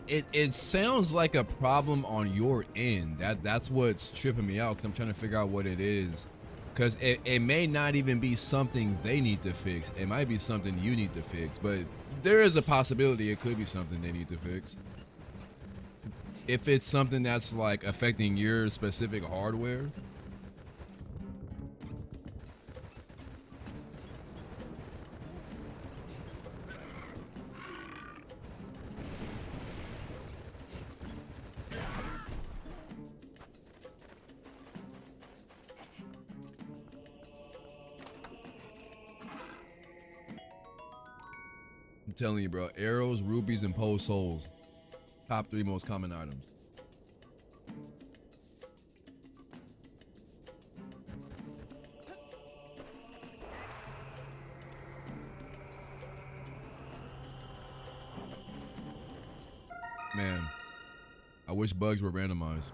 it sounds like a problem on your end. That's what's tripping me out, because I'm trying to figure out what it is. Because it may not even be something they need to fix. It might be something you need to fix. But there is a possibility it could be something they need to fix. If it's something that's like affecting your specific hardware. I'm telling you, bro, arrows, rubies, and pole souls. Top 3 most common items. Man, I wish bugs were randomized.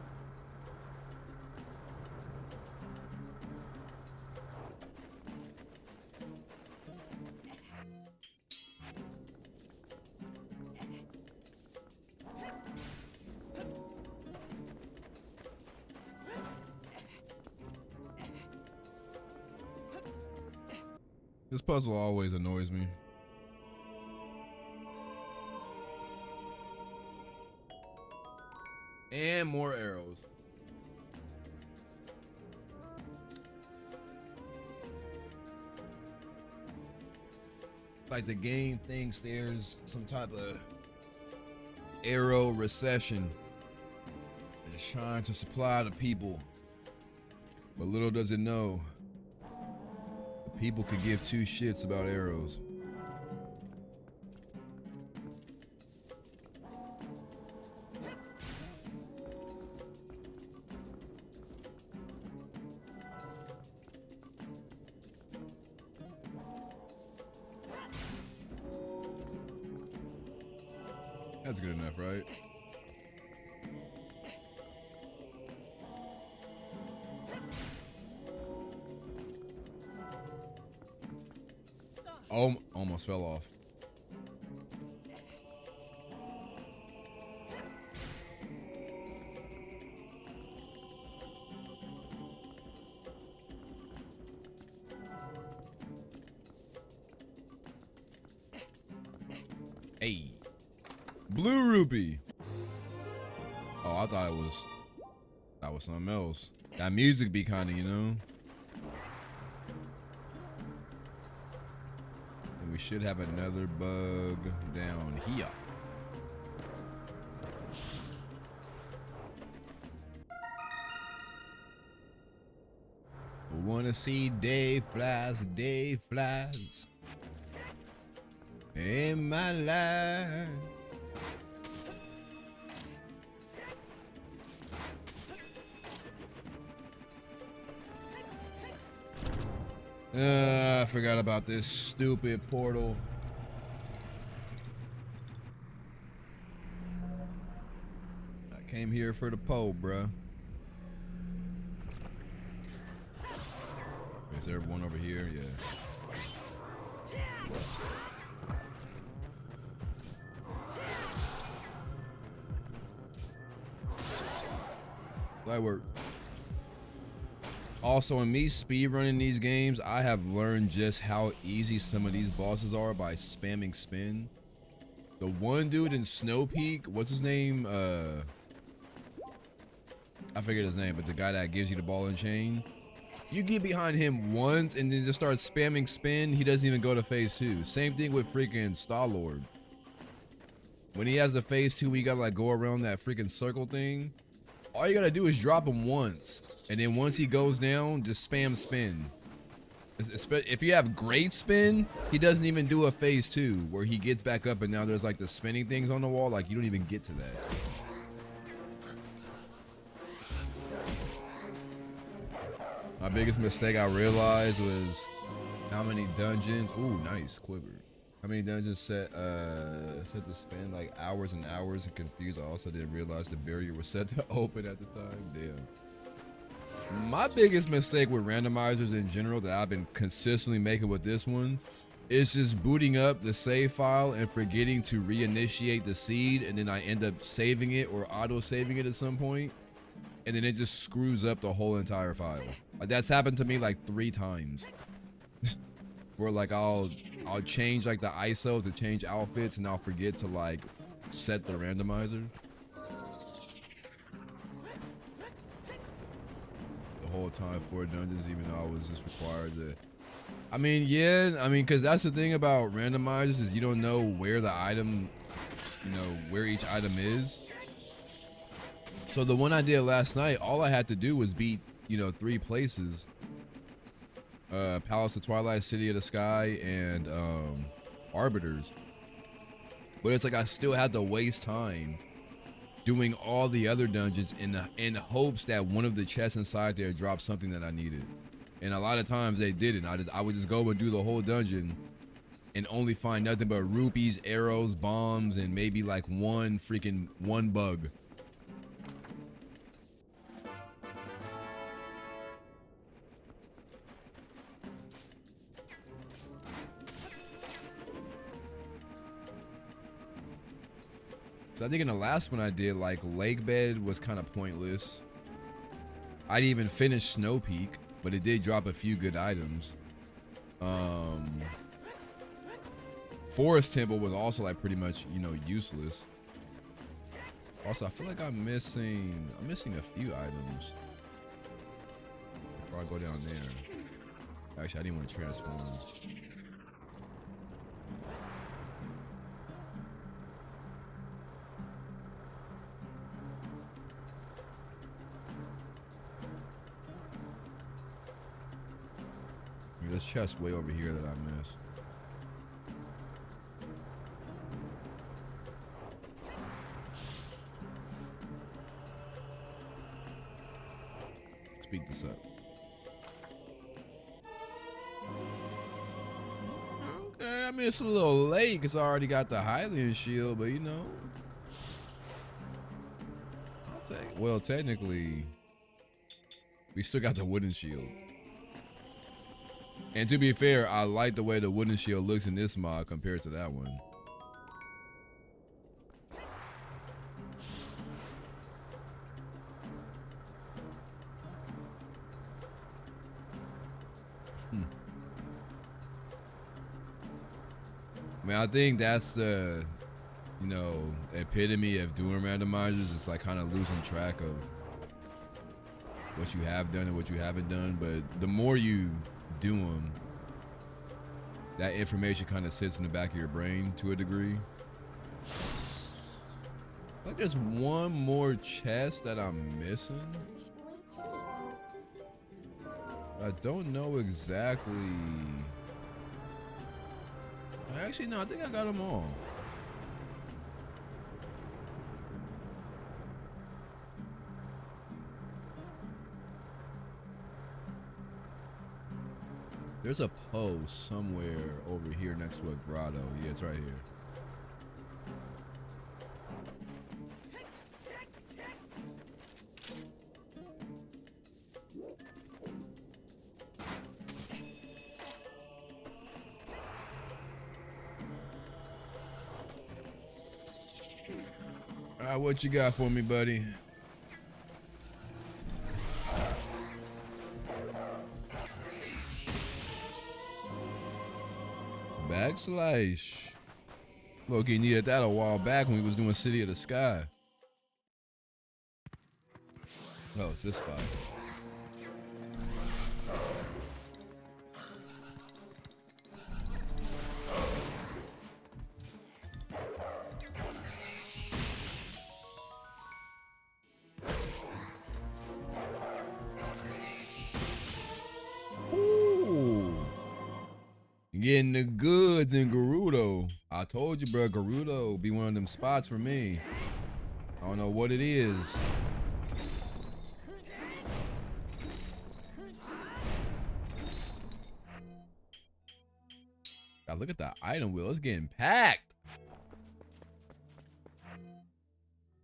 This puzzle always annoys me. And more arrows. Like the game thinks there's some type of arrow recession. It's trying to supply the people. But little does it know, the people could give two shits about arrows. That's good enough, right? Oh, almost fell off. Hey. Blue rupee. Oh, I thought that was something else. That music be kind of, you know. And we should have another bug down here. Wanna see day flies in my life. I forgot about this stupid portal. I came here for the pole, bruh. Is there one over here? Yeah. That worked. Also, in me speedrunning these games, I have learned just how easy some of these bosses are by spamming spin. The one dude in Snow Peak, what's his name? I forget his name, but the guy that gives you the ball and chain. You get behind him once and then just start spamming spin, he doesn't even go to phase 2. Same thing with freaking Star-Lord. When he has the phase 2, we gotta like go around that freaking circle thing. All you gotta do is drop him once, and then once he goes down, just spam spin. If you have great spin, he doesn't even do a phase 2 where he gets back up and now there's like the spinning things on the wall. Like you don't even get to that. My biggest mistake I realized was how many dungeons. Ooh, nice quiver. How many dungeons set to spend like hours and hours and confused. I also didn't realize the barrier was set to open at the time. Damn. My biggest mistake with randomizers in general that I've been consistently making with this one is just booting up the save file and forgetting to reinitiate the seed, and then I end up saving it or auto saving it at some point, and then it just screws up the whole entire file. Like that's happened to me like 3 times. Where like I'll change like the ISO to change outfits and I'll forget to like set the randomizer. The whole time for dungeons, even though I was just required to. I mean, yeah, because that's the thing about randomizers is you don't know where the item, where each item is. So the one I did last night, all I had to do was beat, 3 places. Palace of Twilight, City of the Sky, and Arbiters. But it's like I still had to waste time doing all the other dungeons in hopes that one of the chests inside there dropped something that I needed. And a lot of times they didn't. I would just go and do the whole dungeon and only find nothing but rupees, arrows, bombs, and maybe like one bug. So I think in the last one I did, like Lake Bed was kind of pointless. I didn't even finish Snow Peak, but it did drop a few good items. Forest Temple was also like pretty much, useless. Also, I feel like I'm missing a few items before I go down there. Actually, I didn't want to transform. There's chest way over here that I missed. Speak this up. Okay, I mean it's a little late because I already got the Hylian shield, but you know, I'll take. Well, technically, we still got the wooden shield. And to be fair, I like the way the wooden shield looks in this mod compared to that one. I mean, I think that's the, you know, epitome of doing randomizers. It's like kind of losing track of what you have done and what you haven't done. But the more you do them, that information kind of sits in the back of your brain to a degree. Like there's one more chest that I'm missing. I don't know exactly. Actually, no, I think I got them all. There's a post somewhere over here next to a grotto. Yeah, it's right here. All right, what you got for me, buddy? Backslash. Loki needed that a while back when we was doing City of the Sky. Oh, it's this spot. Getting the goods in Gerudo. I told you, bro, Gerudo be one of them spots for me. I don't know what it is. God, look at the item wheel. It's getting packed.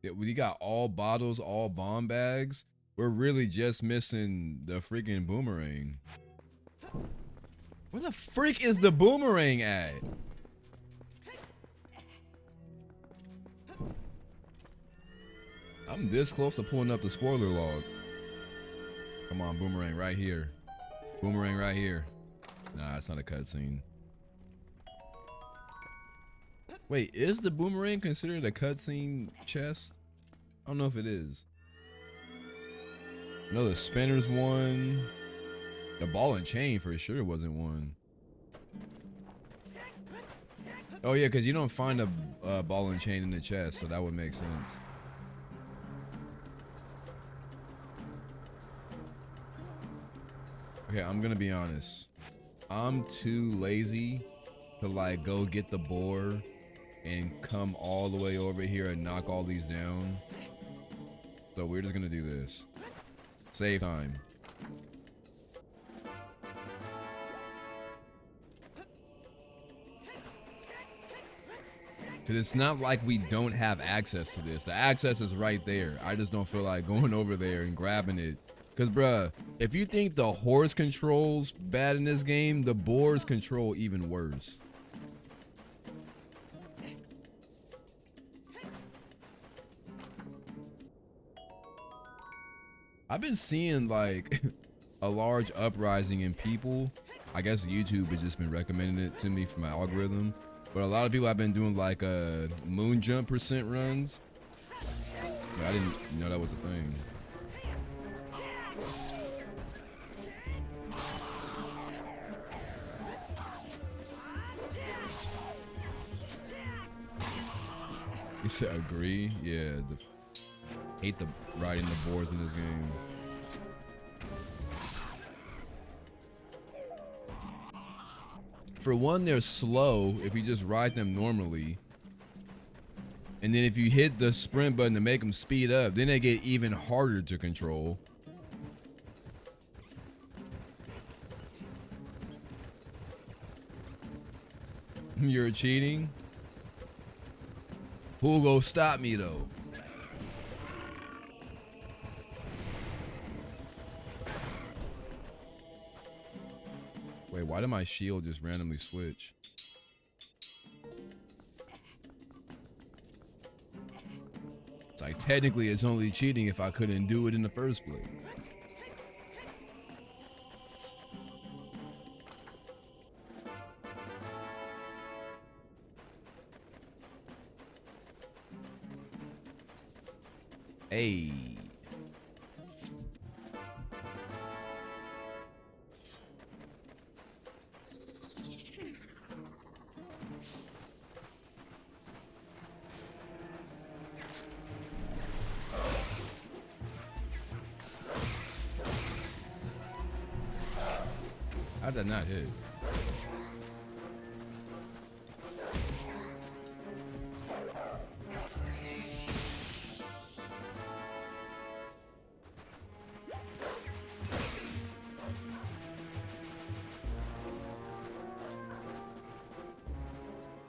Yeah, we got all bottles, all bomb bags. We're really just missing the freaking boomerang. Where the freak is the boomerang at? I'm this close to pulling up the spoiler log. Come on, boomerang right here. Boomerang right here. Nah, it's not a cutscene. Wait, is the boomerang considered a cutscene chest? I don't know if it is. No, the spinner's one. The ball and chain for sure wasn't one. Oh yeah, because you don't find a ball and chain in the chest, so that would make sense. Okay, I'm gonna be honest. I'm too lazy to like go get the boar and come all the way over here and knock all these down. So we're just gonna do this. Save time. Cause it's not like we don't have access to this. The access is right there. I just don't feel like going over there and grabbing it. Cause bruh, if you think the horse controls bad in this game, the boars control even worse. I've been seeing like a large uprising in people. I guess YouTube has just been recommending it to me for my algorithm. But a lot of people have been doing like moon jump percent runs. But I didn't know that was a thing. You said agree? Yeah. Hate the riding the boards in this game. For one, they're slow if you just ride them normally. And then if you hit the sprint button to make them speed up, then they get even harder to control. You're cheating? Who'll go stop me though? Wait, why did my shield just randomly switch? It's like technically it's only cheating if I couldn't do it in the first place. Hey. How did that not hit?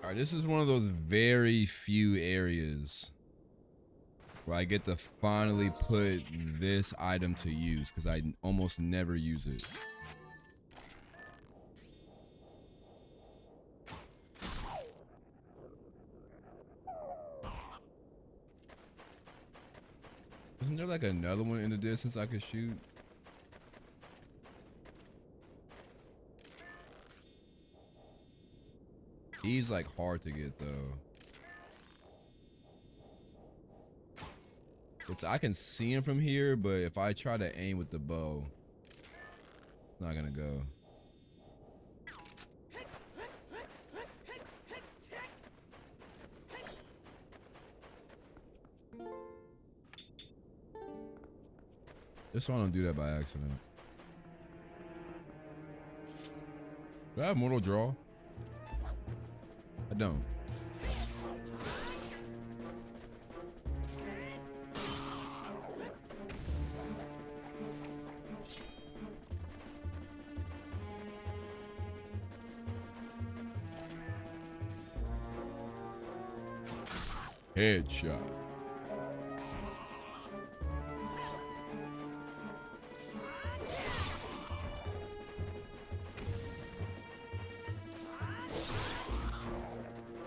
Alright, this is one of those very few areas where I get to finally put this item to use, because I almost never use it. Isn't there like another one in the distance I could shoot? He's like hard to get though. I can see him from here, but if I try to aim with the bow, it's not gonna go. Just so I don't do that by accident. Do I have mortal draw? I don't. Headshot.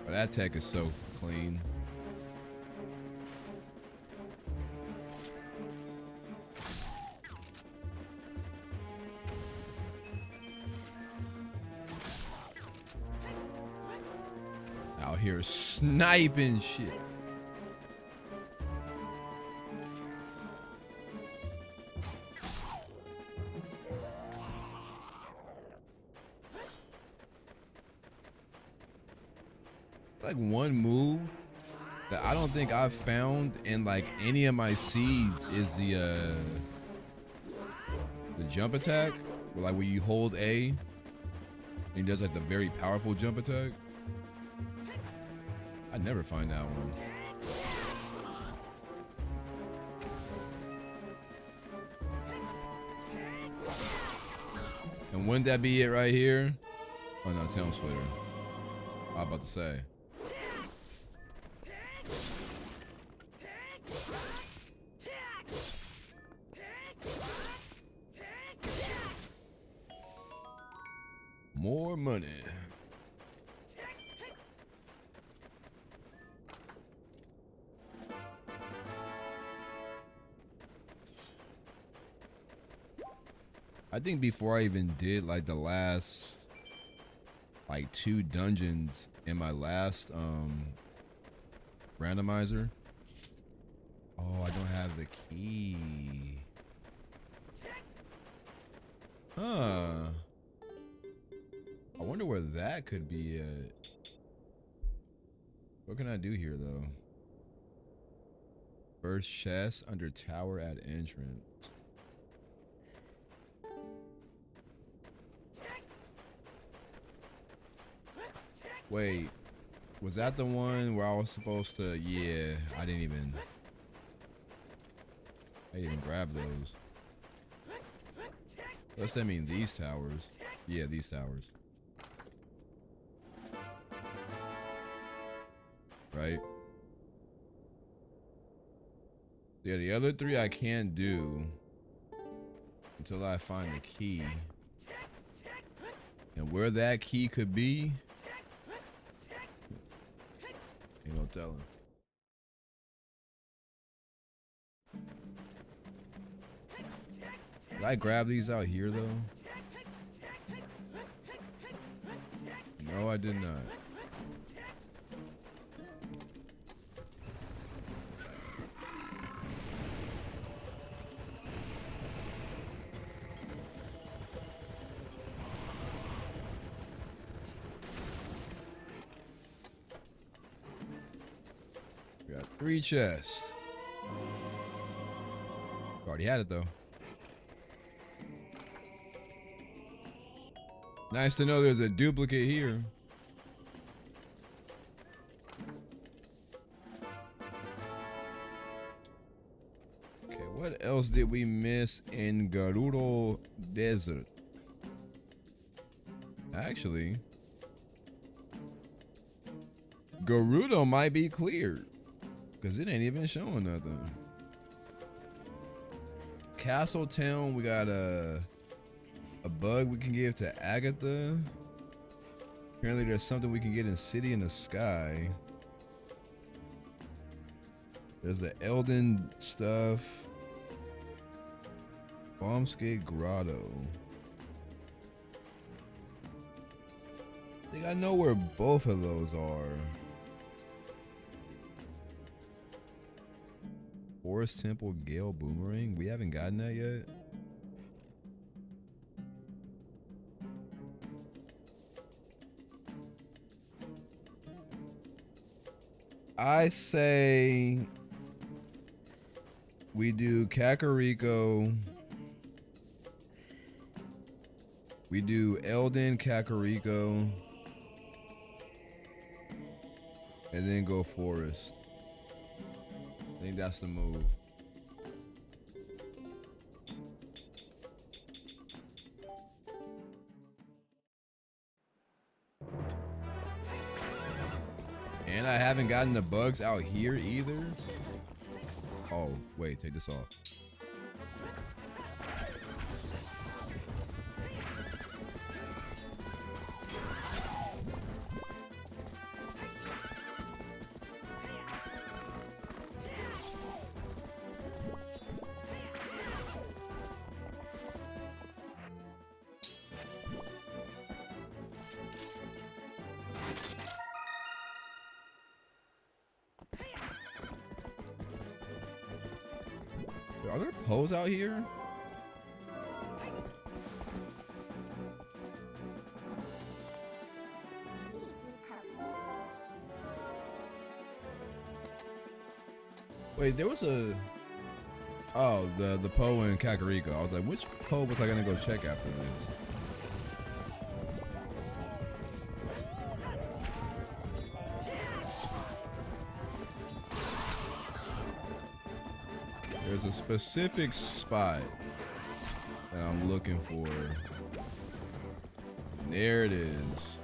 That tech is so clean. Out here sniping shit. Like one move that I don't think I've found in like any of my seeds is the jump attack, where like when you hold A and he does like the very powerful jump attack. I never find that one. And wouldn't that be it right here? Oh no, Town Splitter. I was about to say. More money. I think before I even did like the last like 2 dungeons in my last randomizer. Oh, I don't have the key. Huh. I wonder where that could be at. What can I do here though? First chest under tower at entrance. Wait, was that the one where I was supposed to? Yeah, I didn't even grab those. Does that mean these towers? Yeah, these towers. Right? Yeah, the other three I can't do until I find the key. And where that key could be, ain't no telling. Did I grab these out here though? No, I did not. We got 3 chests. Already had it though. Nice to know there's a duplicate here. Okay, what else did we miss in Gerudo Desert? Actually, Gerudo might be cleared because it ain't even showing nothing. Castle Town, we got a bug we can give to Agatha. Apparently there's something we can get in City in the Sky. There's the Elden stuff. Bombskate Grotto. I think I know where both of those are. Forest Temple Gale Boomerang. We haven't gotten that yet. I say we do Kakariko. We do Elden Kakariko. And then go Forest. I think that's the move. And I haven't gotten the bugs out here either. Oh, wait, take this off. Are there poles out here? Wait, there was a... Oh, the Poe in Kakariko. I was like, which Poe was I gonna go check after this? There's a specific spot that I'm looking for. There it is.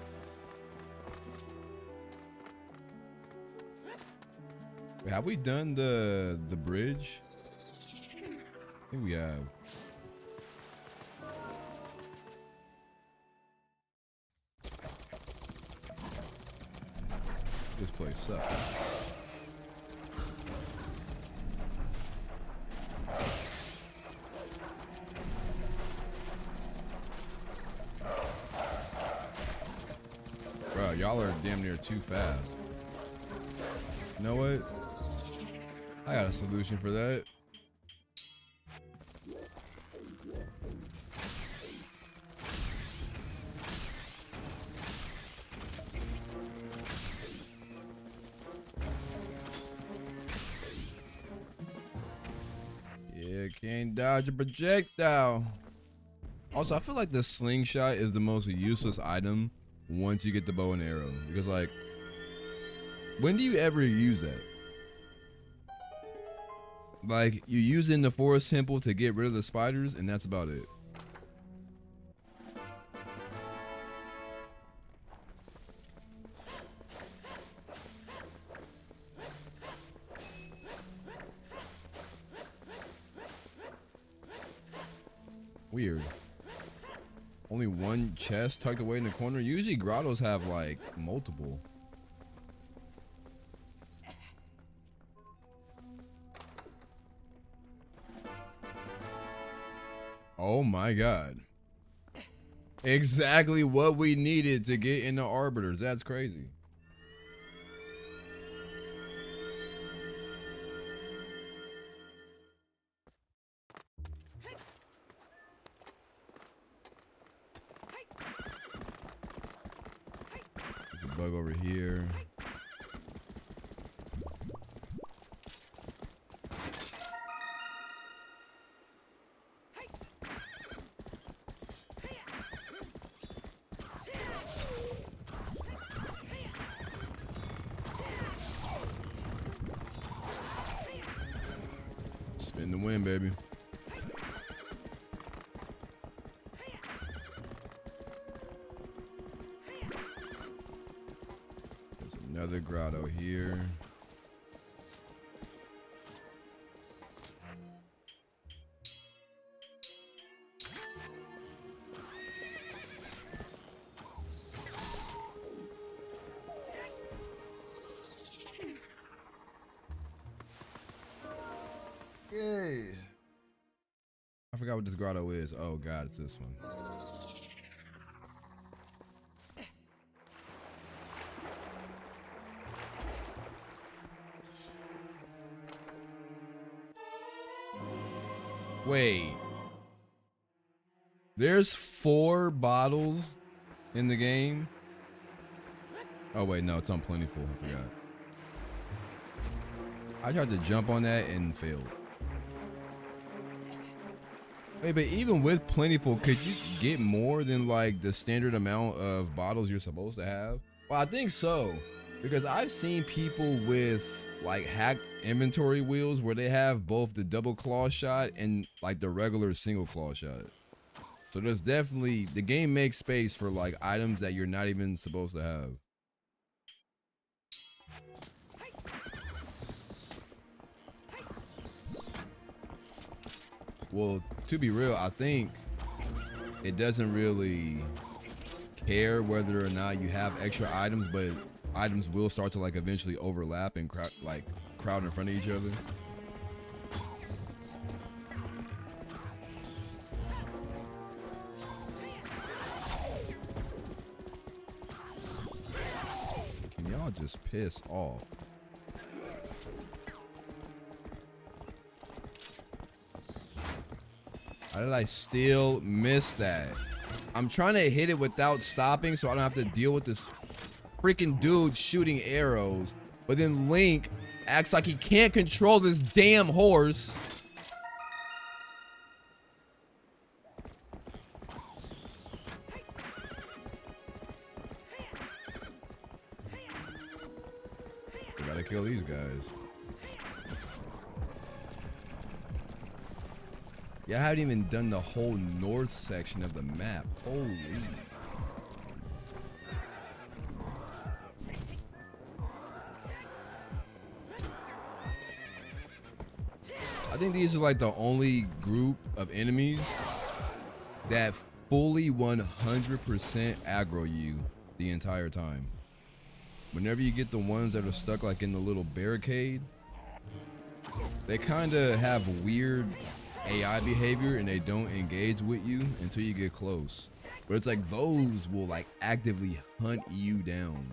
Wait, have we done the bridge? I think we have. This place sucks. Bro, y'all are damn near too fast. You know what? I got a solution for that. Yeah, can't dodge a projectile. Also, I feel like the slingshot is the most useless item once you get the bow and arrow. Because like, when do you ever use that? Like, you use it in the forest temple to get rid of the spiders, and that's about it. Weird. Only one chest tucked away in the corner. Usually grottos have like multiple. Oh my god. Exactly what we needed to get into Arbiters. That's crazy. There's a bug over here. Spin the win, baby. There's another grotto here. Yay. I forgot what this grotto is. Oh god, it's this one. Wait. There's 4 bottles in the game? Oh wait, no, it's on Plentiful. I forgot. I tried to jump on that and failed. Wait, but even with Plentiful, could you get more than like the standard amount of bottles you're supposed to have? Well, I think so, because I've seen people with like hacked inventory wheels where they have both the double claw shot and like the regular single claw shot. So there's definitely, the game makes space for like items that you're not even supposed to have. Well, to be real, I think it doesn't really care whether or not you have extra items, but items will start to like eventually overlap and crowd in front of each other. Can y'all just piss off? How did I still miss that? I'm trying to hit it without stopping so I don't have to deal with this freaking dude shooting arrows. But then Link acts like he can't control this damn horse. We gotta kill these guys. Yeah, I haven't even done the whole north section of the map. Holy. I think these are like the only group of enemies that fully 100% aggro you the entire time. Whenever you get the ones that are stuck like in the little barricade, they kind of have weird AI behavior and they don't engage with you until you get close. But it's like those will like actively hunt you down.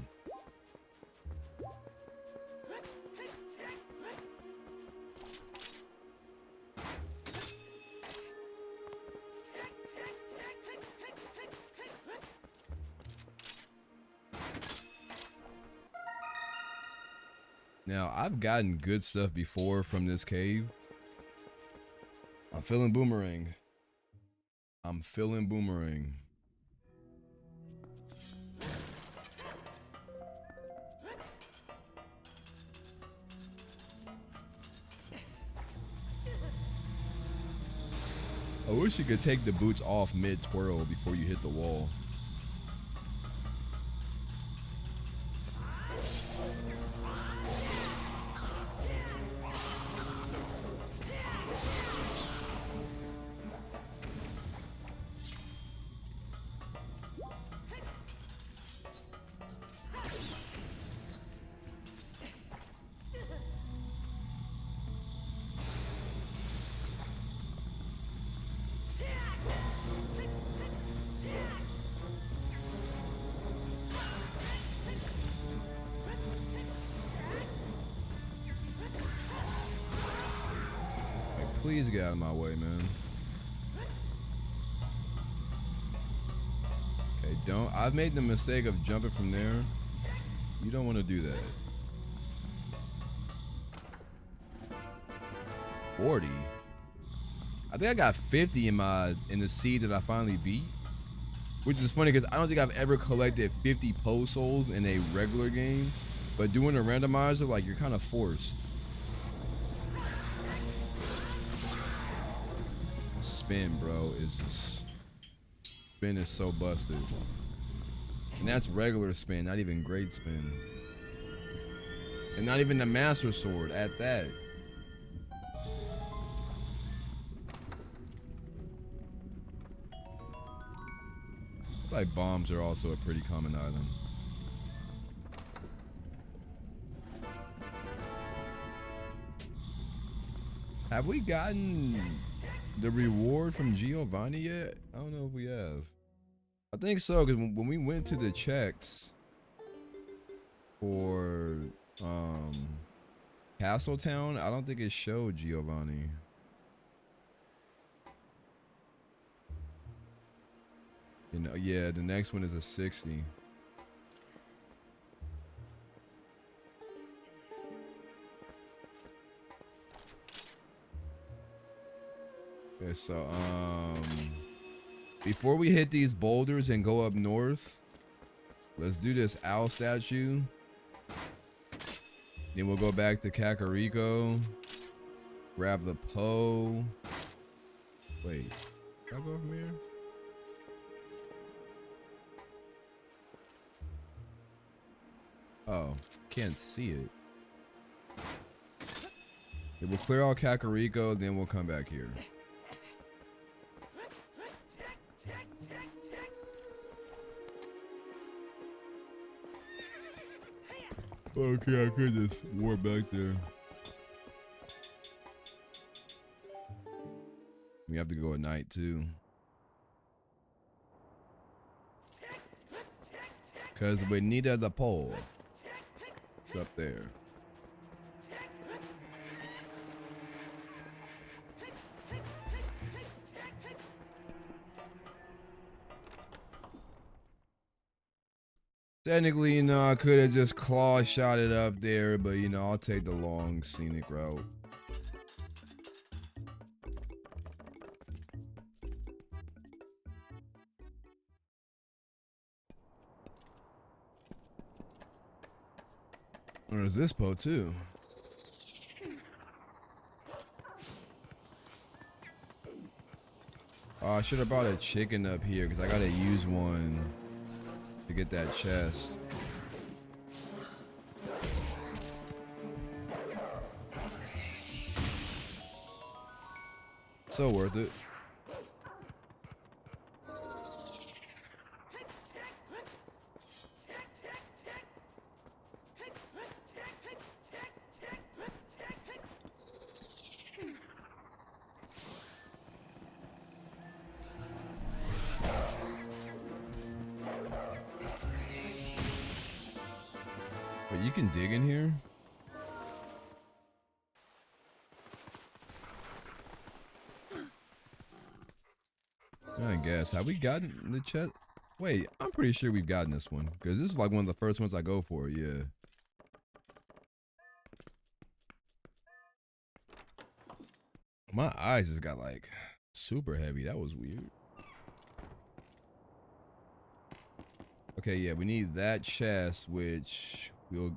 Now, I've gotten good stuff before from this cave. I'm feeling boomerang. I'm feeling boomerang. I wish you could take the boots off mid-twirl before you hit the wall. Please get out of my way, man. Okay, don't. I've made the mistake of jumping from there. You don't want to do that. 40. I think I got 50 in the seed that I finally beat, which is funny because I don't think I've ever collected 50 post souls in a regular game, but doing a randomizer, like, you're kind of forced. Spin, bro, is just, spin is so busted, and that's regular spin, not even great spin, and not even the master sword at that. Like bombs are also a pretty common item. Have we gotten the reward from Giovanni yet? I don't know if we have. I think so, because when we went to the checks for Castletown, I don't think it showed Giovanni. You know, yeah, the next one is a 60. Okay, so before we hit these boulders and go up north, let's do this owl statue. Then we'll go back to Kakariko, grab the Poe. Wait, can I go from here? Oh, can't see it. Yeah, we'll clear out Kakariko, then we'll come back here. Okay, I could just warp back there. We have to go at night too, cause we needed the pole. It's up there. Technically, you know, I could have just claw shot it up there, but you know, I'll take the long scenic route. There's this Poe too. Oh, I should have brought a chicken up here because I gotta use one to get that chest. So worth it. Wait, you can dig in here? I guess. Have we gotten the chest? Wait, I'm pretty sure we've gotten this one, because this is like one of the first ones I go for, yeah. My eyes just got like super heavy. That was weird. Okay, yeah, we need that chest, which we'll...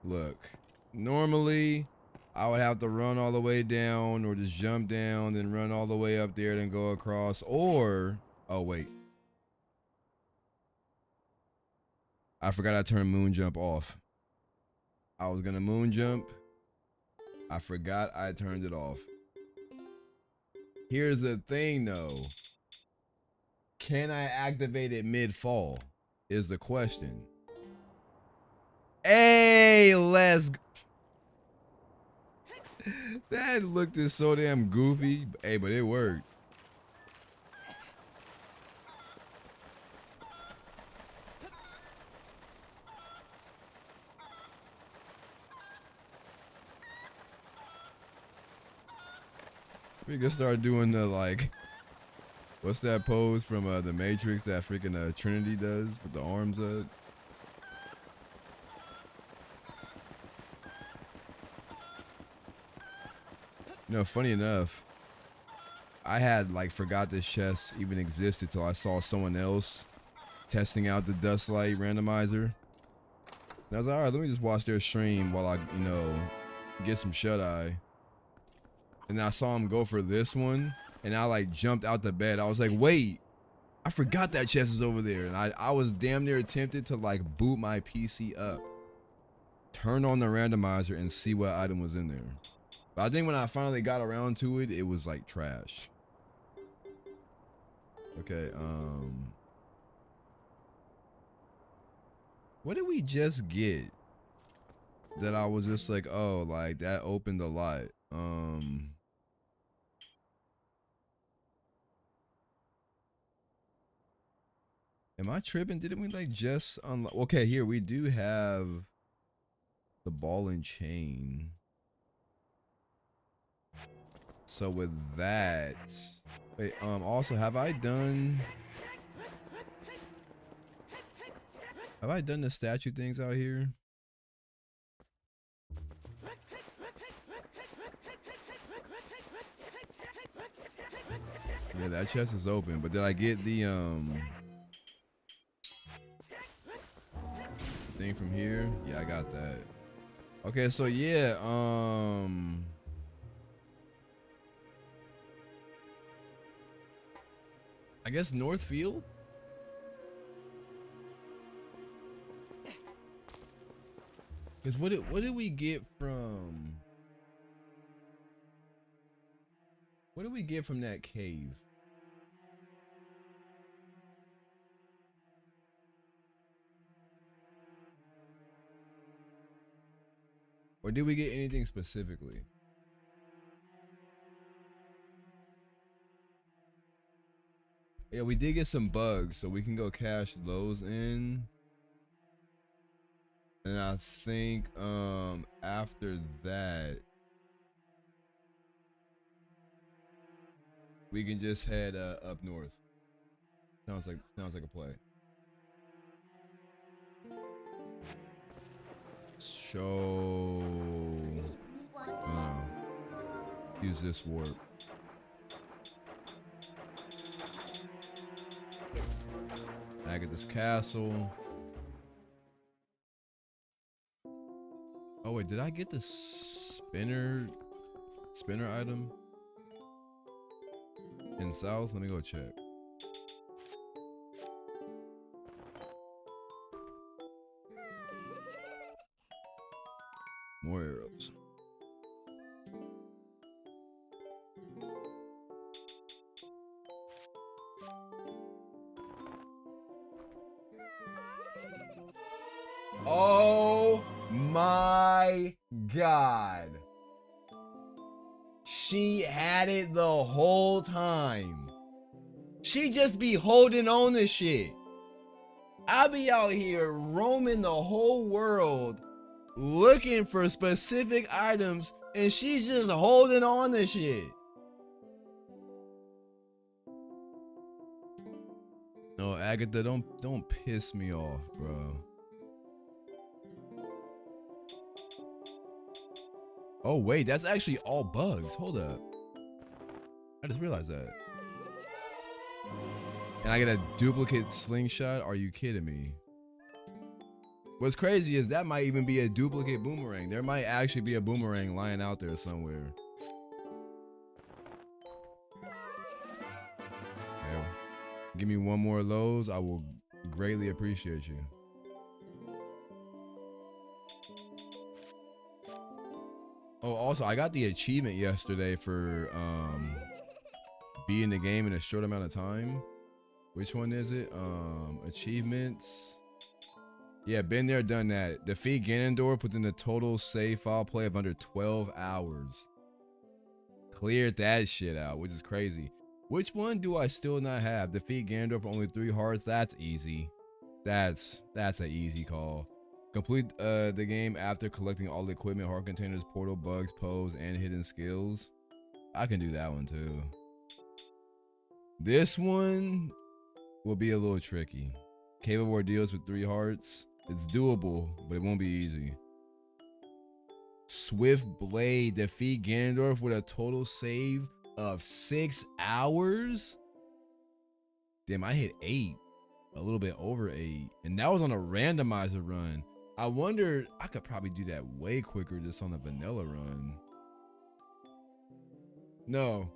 Look, normally I would have to run all the way down or just jump down, then run all the way up there, then go across. Or, oh wait. I forgot I turned moon jump off. I was gonna moon jump. I forgot I turned it off. Here's the thing though. Can I activate it mid-fall? Is the question. Hey, let's go. That looked so damn goofy. Hey, but it worked. We can start doing the like, what's that pose from the Matrix that freaking Trinity does with the arms up? You know, funny enough, I had like forgot this chest even existed till I saw someone else testing out the Dusklight randomizer. And I was like, all right, let me just watch their stream while I, you know, get some shut eye. And I saw him go for this one, and I like jumped out the bed. I was like, wait, I forgot that chest is over there. And I was damn near tempted to like boot my PC up, turn on the randomizer, and see what item was in there. But I think when I finally got around to it, it was like trash. Okay, what did we just get that I was just like, oh, like that opened a lot? Am I tripping? Didn't we like just unlock? Okay, here we do have the ball and chain. So with that, wait, also have I done the statue things out here? Yeah, that chest is open, but did I get the thing from here? Yeah, I got that. Okay, so yeah, I guess Northfield? Because what did we get from that cave? Or did we get anything specifically? Yeah, we did get some bugs, so we can go cash those in. And I think after that we can just head up north. Sounds like a play. Show. Use this warp. I get this castle. Oh wait, did I get the spinner item in south? Let me go check. More arrows. Oh my God. She had it the whole time. She just be holding on to shit. I be out here roaming the whole world looking for specific items, and she's just holding on to shit. No, Agatha, don't piss me off, bro. Oh wait, that's actually all bugs. Hold up. I just realized that. And I get a duplicate slingshot? Are you kidding me? What's crazy is that might even be a duplicate boomerang. There might actually be a boomerang lying out there somewhere. Okay. Give me one more of those. I will greatly appreciate you. Oh, also, I got the achievement yesterday for beating the game in a short amount of time. Which one is it? Achievements. Yeah, been there, done that. Defeat Ganondorf within the total save file play of under 12 hours. Cleared that shit out, which is crazy. Which one do I still not have? Defeat Ganondorf for only 3 hearts. That's easy. That's an easy call. Complete the game after collecting all the equipment, heart containers, portal, bugs, pose, and hidden skills. I can do that one too. This one will be a little tricky. Cave of Ordeals with 3 hearts. It's doable, but it won't be easy. Swift Blade. Defeat Ganondorf with a total save of 6 hours. Damn, I hit 8. A little bit over 8. And that was on a randomizer run. I wonder, I could probably do that way quicker just on a vanilla run. No.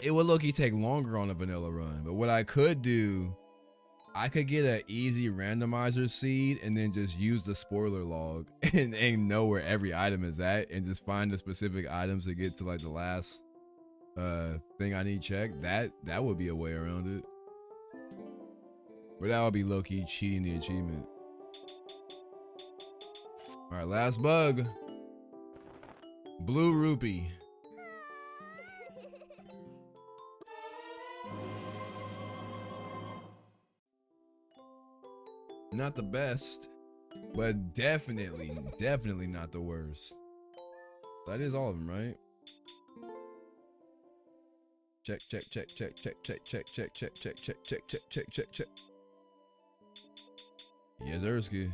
It would low-key take longer on a vanilla run. But what I could do, I could get an easy randomizer seed and then just use the spoiler log and know where every item is at and just find the specific items to get to like the last thing I need checked. That would be a way around it. But that would be low-key cheating the achievement. All right, last bug. Blue Rupee. Not the best, but definitely not the worst. That is all of them, right? Check. Yes, Erskine.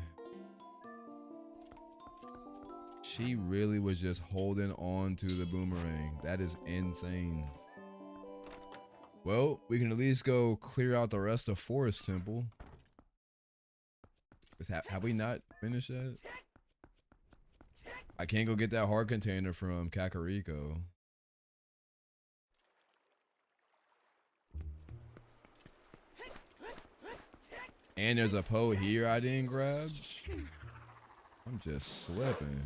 She really was just holding on to the boomerang. That is insane. Well, we can at least go clear out the rest of Forest Temple. Have we not finished that? I can't go get that heart container from Kakariko. And there's a Poe here I didn't grab. I'm just slipping.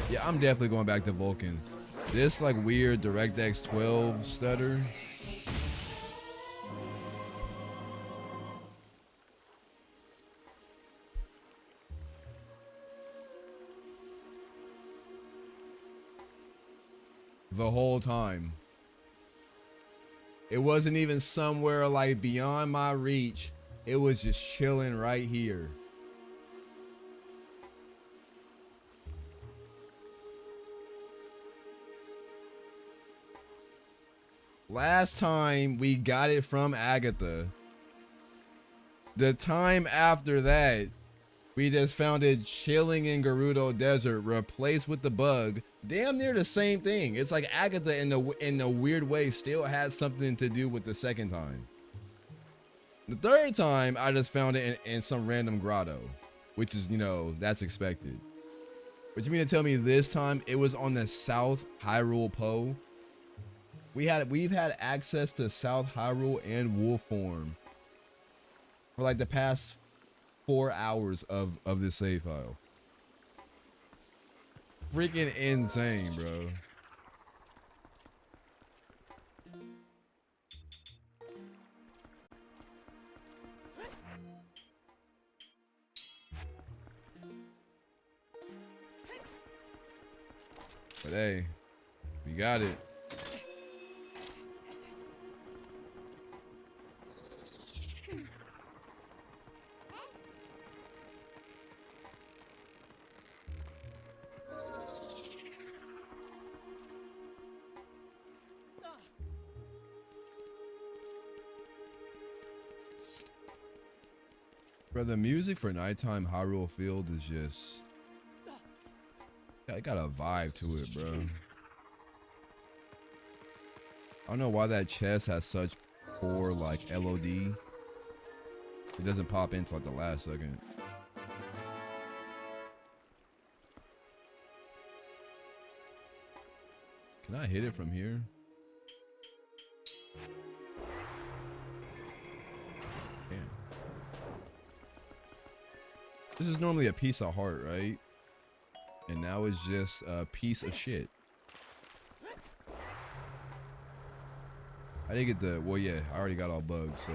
Yeah, I'm definitely going back to Vulcan. This like weird DirectX 12 stutter. The whole time. It wasn't even somewhere like beyond my reach. It was just chilling right here. Last time we got it from Agatha. The time after that, we just found it chilling in Gerudo Desert, replaced with the bug. Damn near the same thing. It's like Agatha in a weird way still has something to do with the second time. The third time, I just found it in some random grotto, which is, you know, that's expected. But you mean to tell me this time it was on the South Hyrule Poe? We've had access to South Hyrule and Wolf Form for like the past 4 hours of this save file. Freaking insane, bro. But hey, we got it. Bro, the music for Nighttime Hyrule Field is just... it got a vibe to it, bro. I don't know why that chest has such poor, like, LOD. It doesn't pop into like the last second. Can I hit it from here? Damn. This is normally a piece of heart, right? And now it's just a piece of shit. I didn't get the, well, yeah, I already got all bugs, so.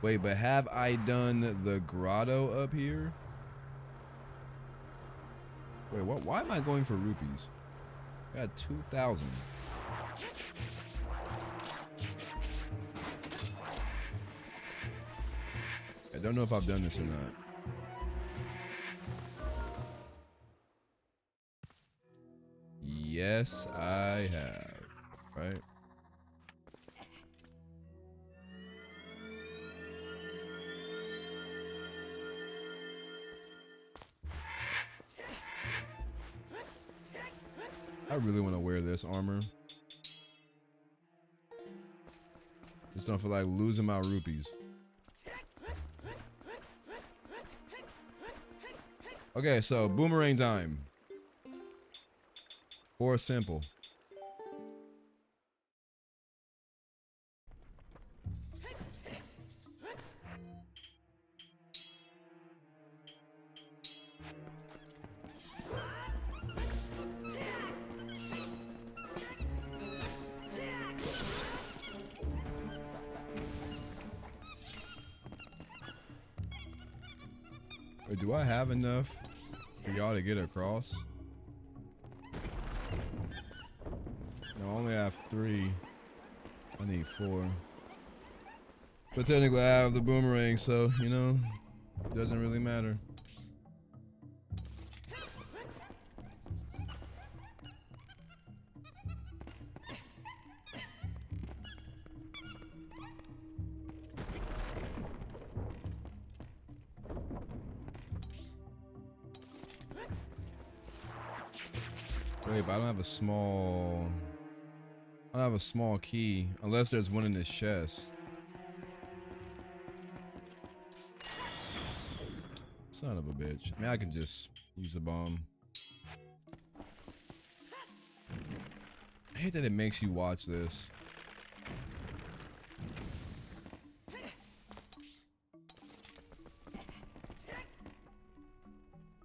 Wait, but have I done the grotto up here? Wait, what? Why am I going for rupees? I got 2,000. I don't know if I've done this or not. Yes, I have. Right? I really want to wear this armor. Just don't feel like losing my rupees. Okay, so boomerang time. Or simple. Wait, do I have enough for y'all to get across? No, I only have 3. I need 4. But technically I have the boomerang, so, you know, it doesn't really matter. Wait, but I don't have a small... I don't have a small key, unless there's one in this chest. Son of a bitch. I mean, I can just use a bomb. I hate that it makes you watch this.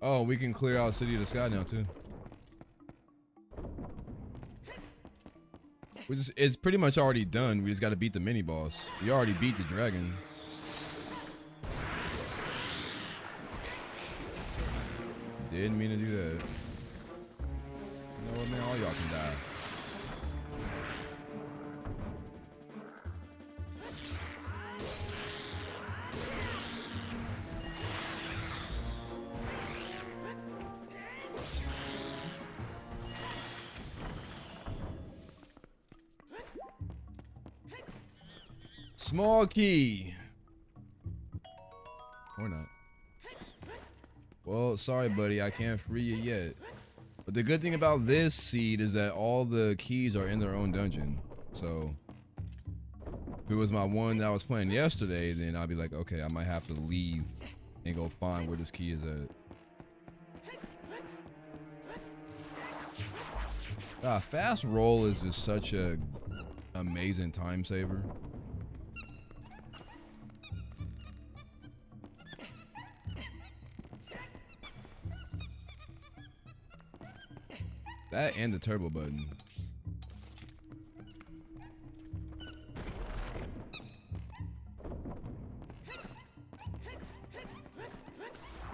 Oh, we can clear out City of the Sky now, too. It's pretty much already done. We just got to beat the mini boss. We already beat the dragon. Didn't mean to do that. You know what, man? All y'all can die. Small key. Or not. Well, sorry, buddy. I can't free you yet. But the good thing about this seed is that all the keys are in their own dungeon. So, if it was my one that I was playing yesterday, then I'd be like, okay, I might have to leave and go find where this key is at. Fast roll is just such a amazing time saver. That and the turbo button.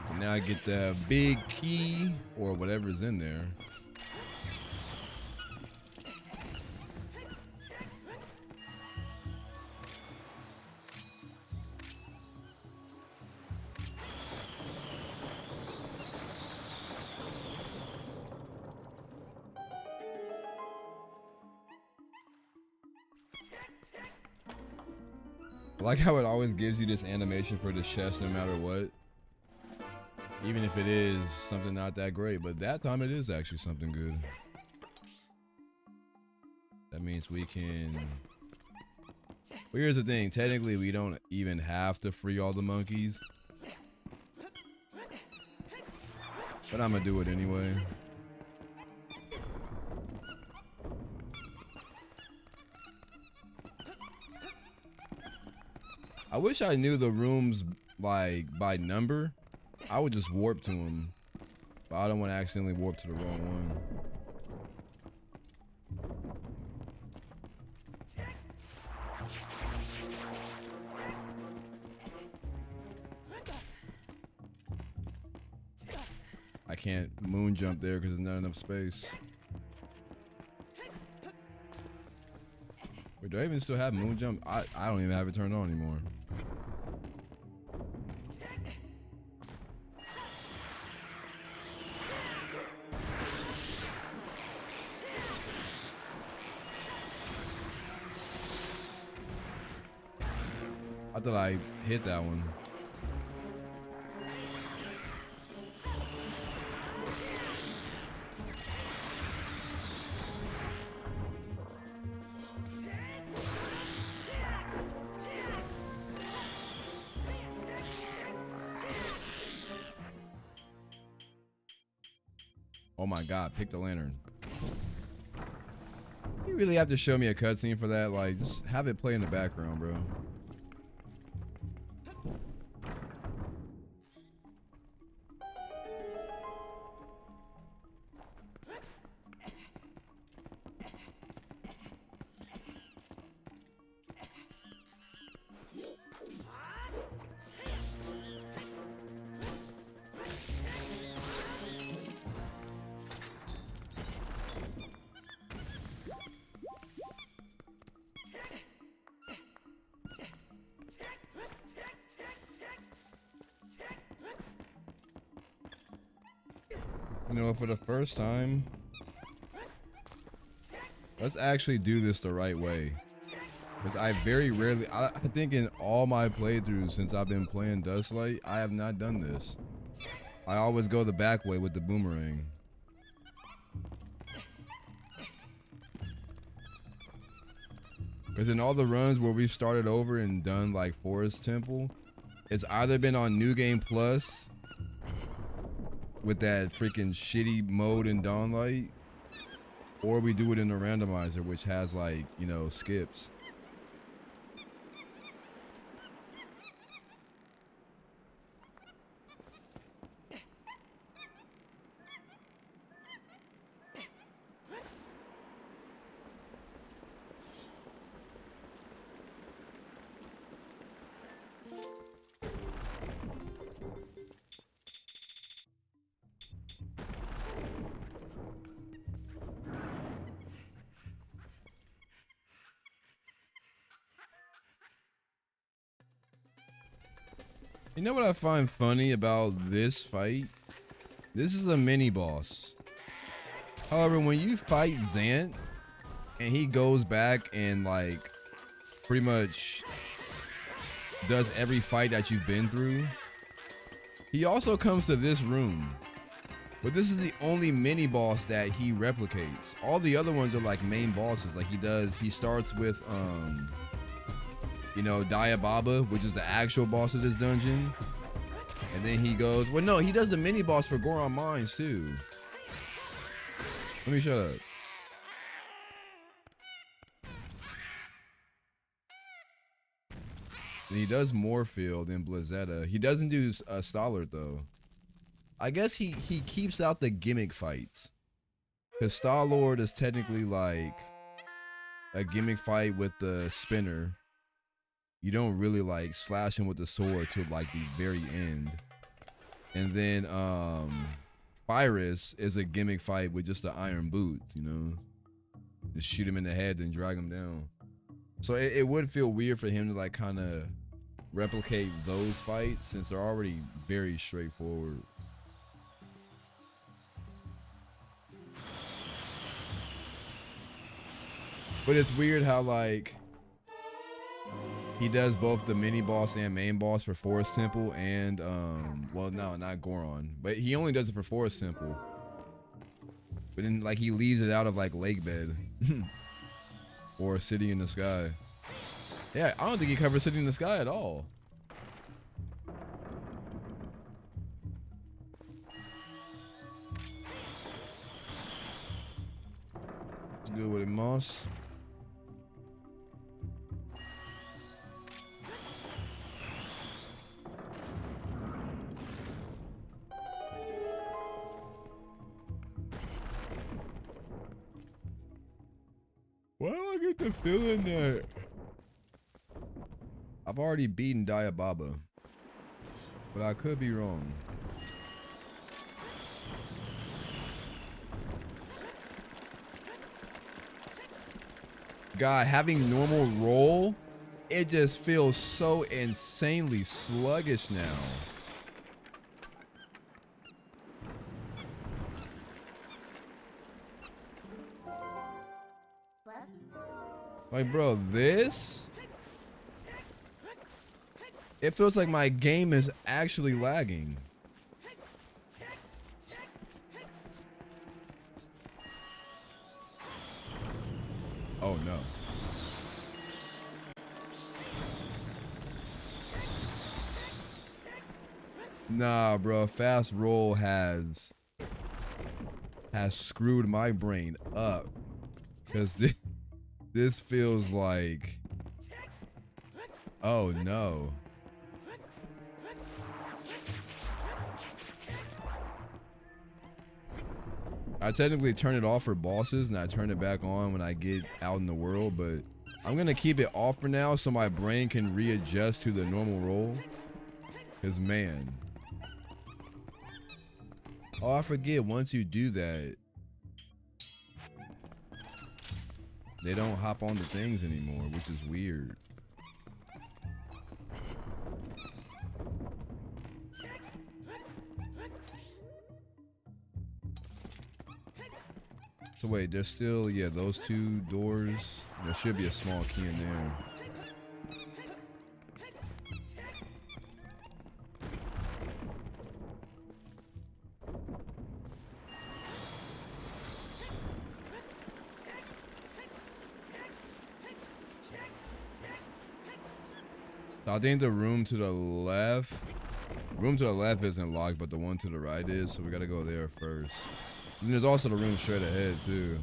And now I get the big key or whatever's in there. I like how it always gives you this animation for the chest no matter what. Even if it is something not that great, but that time it is actually something good. That means we can But here's the thing, technically we don't even have to free all the monkeys. But I'm gonna do it anyway. I wish I knew the rooms like by number. I would just warp to them. But I don't want to accidentally warp to the wrong one. I can't moon jump there because there's not enough space. Wait, do I even still have moon jump? I don't even have it turned on anymore. I thought I hit that one. Oh my god, pick the lantern. You really have to show me a cutscene for that? Like, just have it play in the background, bro. You know, for the first time, let's actually do this the right way. Because I very rarely, I think in all my playthroughs since I've been playing Dusklight, I have not done this. I always go the back way with the boomerang. Because in all the runs where we've started over and done like Forest Temple, it's either been on New Game Plus with that freaking shitty mode in Dawnlight, or we do it in the randomizer, which has like, you know, skips. You know what I find funny about this fight? This is a mini boss. However, when you fight Zant and he goes back and like pretty much does every fight that you've been through, he also comes to this room. But this is the only mini boss that he replicates. All the other ones are like main bosses. Like he starts with you know, Diababa, which is the actual boss of this dungeon. And then he goes, well, no, he does the mini boss for Goron Mines too. Let me shut up. And he does Moorfield and Blizzetta. He doesn't do Stallard though. I guess he keeps out the gimmick fights. Because Star-Lord is technically like a gimmick fight with the spinner. You don't really like slash him with the sword till like the very end. And then Pyrus is a gimmick fight with just the iron boots, you know. Just shoot him in the head and drag him down. So it would feel weird for him to like kind of replicate those fights since they're already very straightforward. But it's weird how like he does both the mini boss and main boss for Forest Temple and well, no, not Goron, but he only does it for Forest Temple. But then like he leaves it out of like Lake Bed or City in the Sky. Yeah, I don't think he covers City in the Sky at all. It's good with it, Moss. Why do I get the feeling that I've already beaten Diababa, but I could be wrong. God, having normal roll, it just feels so insanely sluggish now. Like, bro, this? It feels like my game is actually lagging. Oh no. Nah, bro, fast roll has screwed my brain up. Cause this feels like, oh no. I technically turn it off for bosses and I turn it back on when I get out in the world, but I'm gonna keep it off for now so my brain can readjust to the normal roll. Cause man. Oh, I forget, once you do that, they don't hop on the things anymore, which is weird. So wait, there's still, yeah, those two doors. There should be a small key in there. I think the room to the left isn't locked, but the one to the right is, so we gotta go there first. And there's also the room straight ahead too.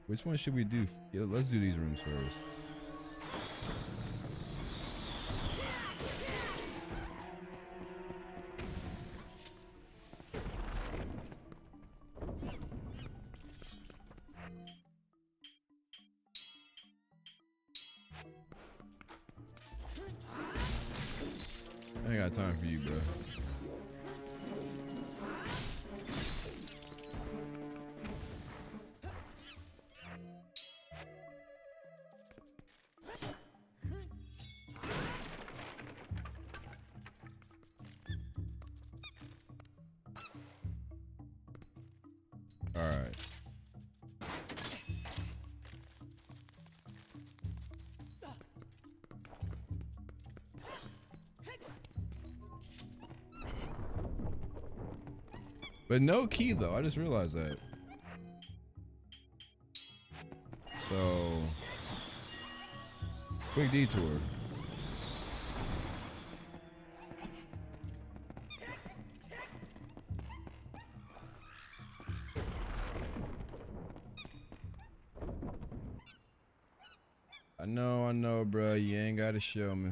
Which one should we do? Yeah, let's do these rooms first. I ain't got time for you, bro. All right. But no key though, I just realized that. So, quick detour. I know, bro. You ain't gotta show me.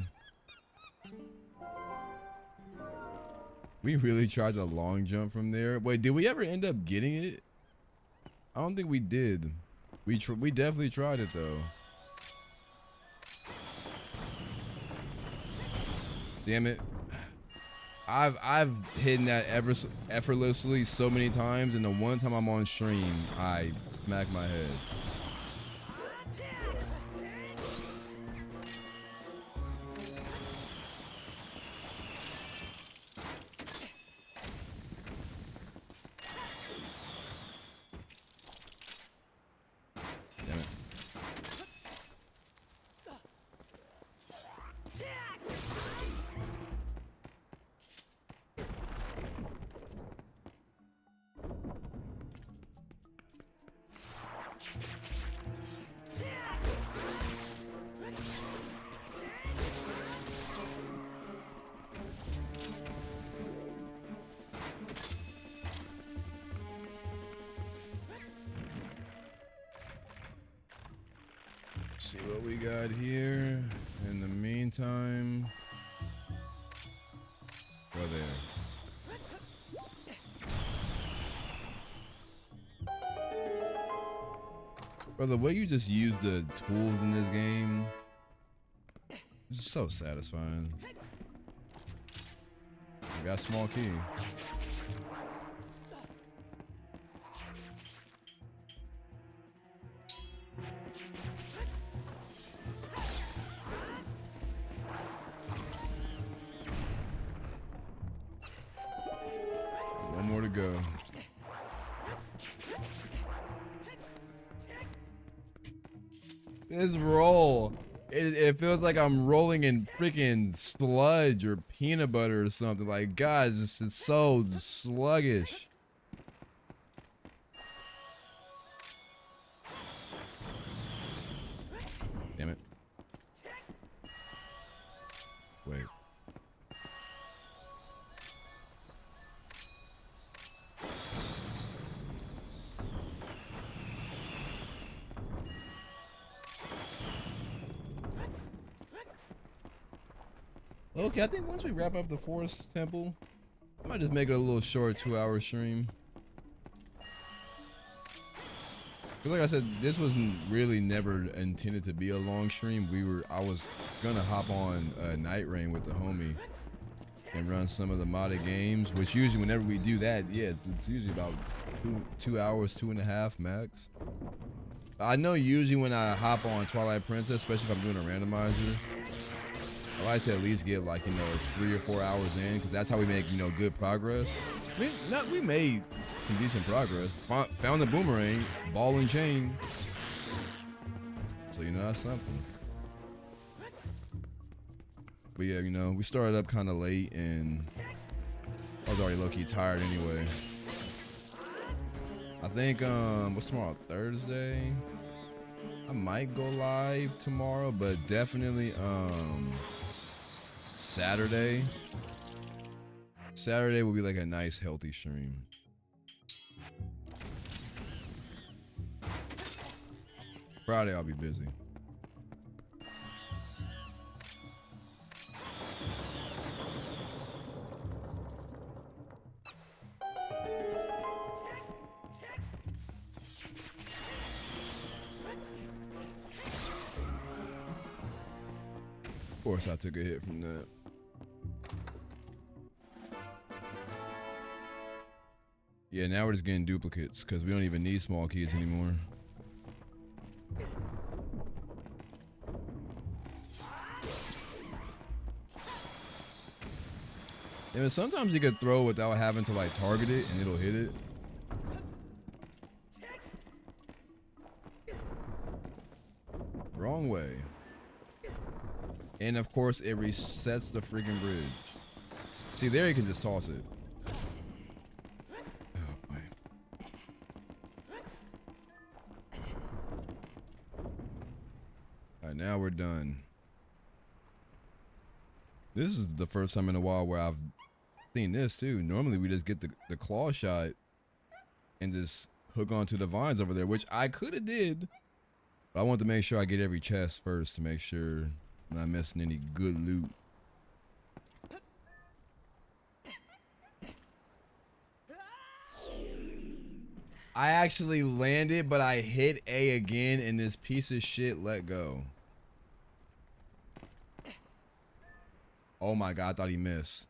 We really tried the long jump from there. Wait, did we ever end up getting it? I don't think we did. We definitely tried it though. Damn it. I've hidden that effortlessly so many times, and the one time I'm on stream, I smack my head. see what we got here. In the meantime, go there. Bro, the way you just use the tools in this game is so satisfying. I got a small key. One more to go. This roll, it feels like I'm rolling in freaking sludge or peanut butter or something. Like, guys, this is so sluggish. Damn it. Wait. Okay, I think once we wrap up the Forest Temple, I might just make it a little short 2-hour stream. Cause like I said, this was really never intended to be a long stream. I was gonna hop on Night Rain with the homie and run some of the modded games, which usually whenever we do that, yeah, it's usually about 2 hours, 2.5 max. I know usually when I hop on Twilight Princess, especially if I'm doing a randomizer, I like to at least get like, 3 or 4 hours in, because that's how we make, good progress. We made some decent progress. Found the boomerang, ball and chain. So, that's something. But yeah, we started up kind of late and I was already low-key tired anyway. I think, what's tomorrow? Thursday? I might go live tomorrow, but definitely, Saturday will be like a nice healthy stream. Friday I'll be busy. Of course I took a hit from that. Yeah, now we're just getting duplicates because we don't even need small keys anymore. Yeah, but sometimes you could throw without having to like target it and it'll hit it. Wrong way. And of course it resets the freaking bridge. See, there you can just toss it. Now we're done. This is the first time in a while where I've seen this too. Normally we just get the claw shot and just hook onto the vines over there, which I could have did. But I want to make sure I get every chest first to make sure I'm not missing any good loot. I actually landed, but I hit A again and this piece of shit let go. Oh my God, I thought he missed.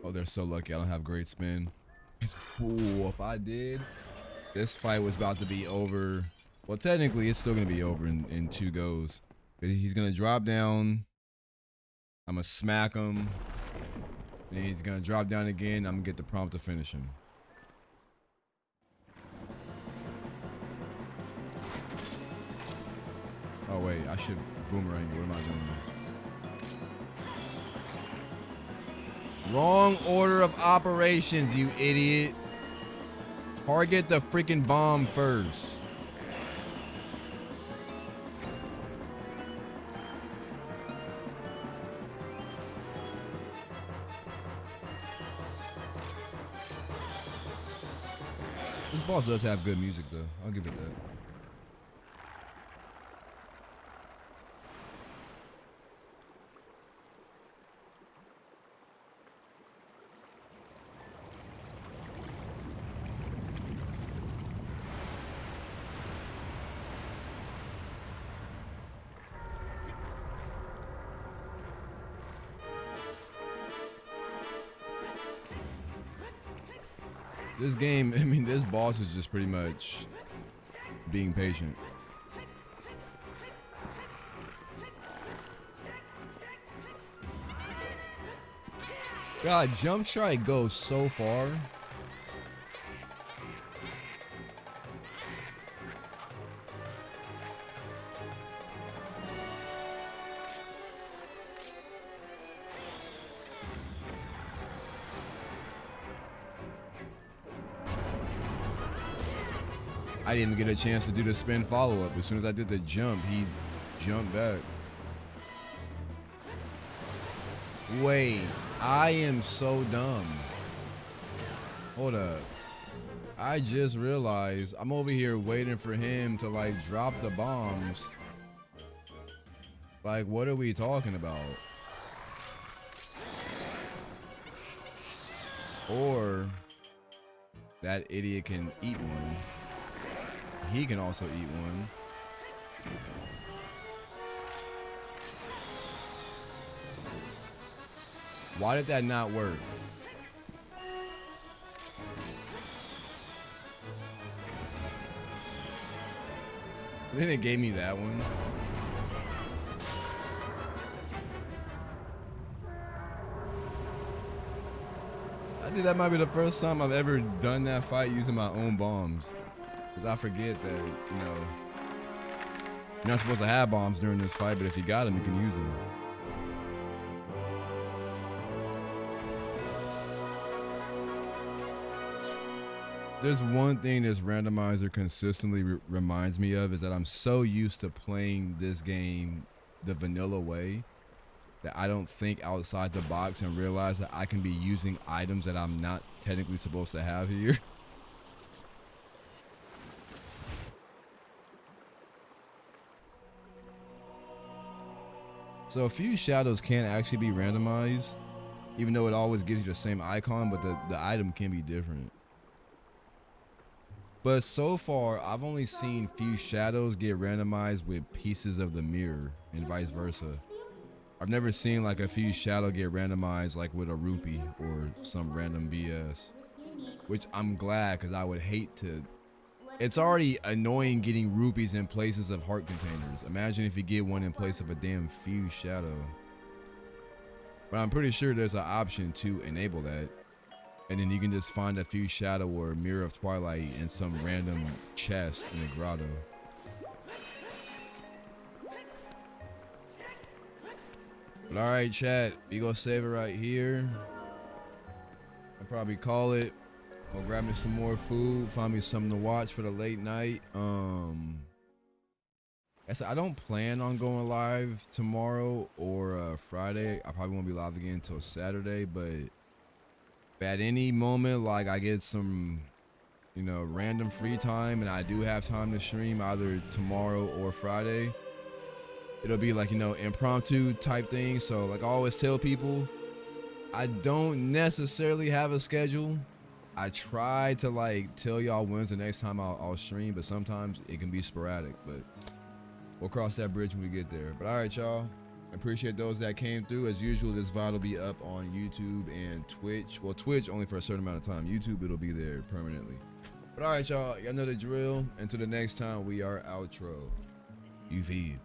Oh, they're so lucky I don't have great spin. Ooh, if I did, this fight was about to be over. Well, technically, it's still going to be over in 2 goes. He's going to drop down. I'm going to smack him. And he's going to drop down again. I'm going to get the prompt to finish him. Oh, wait. I should boomerang you. What am I doing? Wrong order of operations, you idiot. Target the freaking bomb first. This boss does have good music though. I'll give it that. This game, I mean, this boss is just pretty much being patient. God, jump strike goes so far. I didn't even get a chance to do the spin follow-up. As soon as I did the jump, he jumped back. Wait, I am so dumb. Hold up. I just realized I'm over here waiting for him to like drop the bombs. Like, what are we talking about? Or that idiot can eat one. He can also eat one. Why did that not work? Then it gave me that one. I think that might be the first time I've ever done that fight using my own bombs. Because I forget that, you know, you're not supposed to have bombs during this fight, but if you got them, you can use them. There's one thing this randomizer consistently reminds me of is that I'm so used to playing this game the vanilla way that I don't think outside the box and realize that I can be using items that I'm not technically supposed to have here. So a few shadows can actually be randomized, even though it always gives you the same icon, but the item can be different. But so far, I've only seen few shadows get randomized with pieces of the mirror and vice versa. I've never seen like a few shadow get randomized like with a rupee or some random BS, which I'm glad because I would hate to. It's already annoying getting rupees in places of heart containers. Imagine if you get one in place of a damn fuse shadow. But I'm pretty sure there's an option to enable that. And then you can just find a fuse shadow or a mirror of Twilight in some random chest in a grotto. But all right, chat, we gonna save it right here. I'll probably call it. Go grab me some more food, find me something to watch for the late night. I don't plan on going live tomorrow or Friday. I probably won't be live again until Saturday, but at any moment, like I get some, you know, random free time and I do have time to stream either tomorrow or Friday, it'll be like, you know, impromptu type thing. So like I always tell people, I don't necessarily have a schedule. I try to like tell y'all when's the next time I'll stream, but sometimes it can be sporadic, but we'll cross that bridge when we get there. But all right, y'all, I appreciate those that came through. As usual, this VOD will be up on YouTube and Twitch. Well, Twitch only for a certain amount of time. YouTube, it'll be there permanently. But all right, y'all know the drill. Until the next time, we are outro. You feed.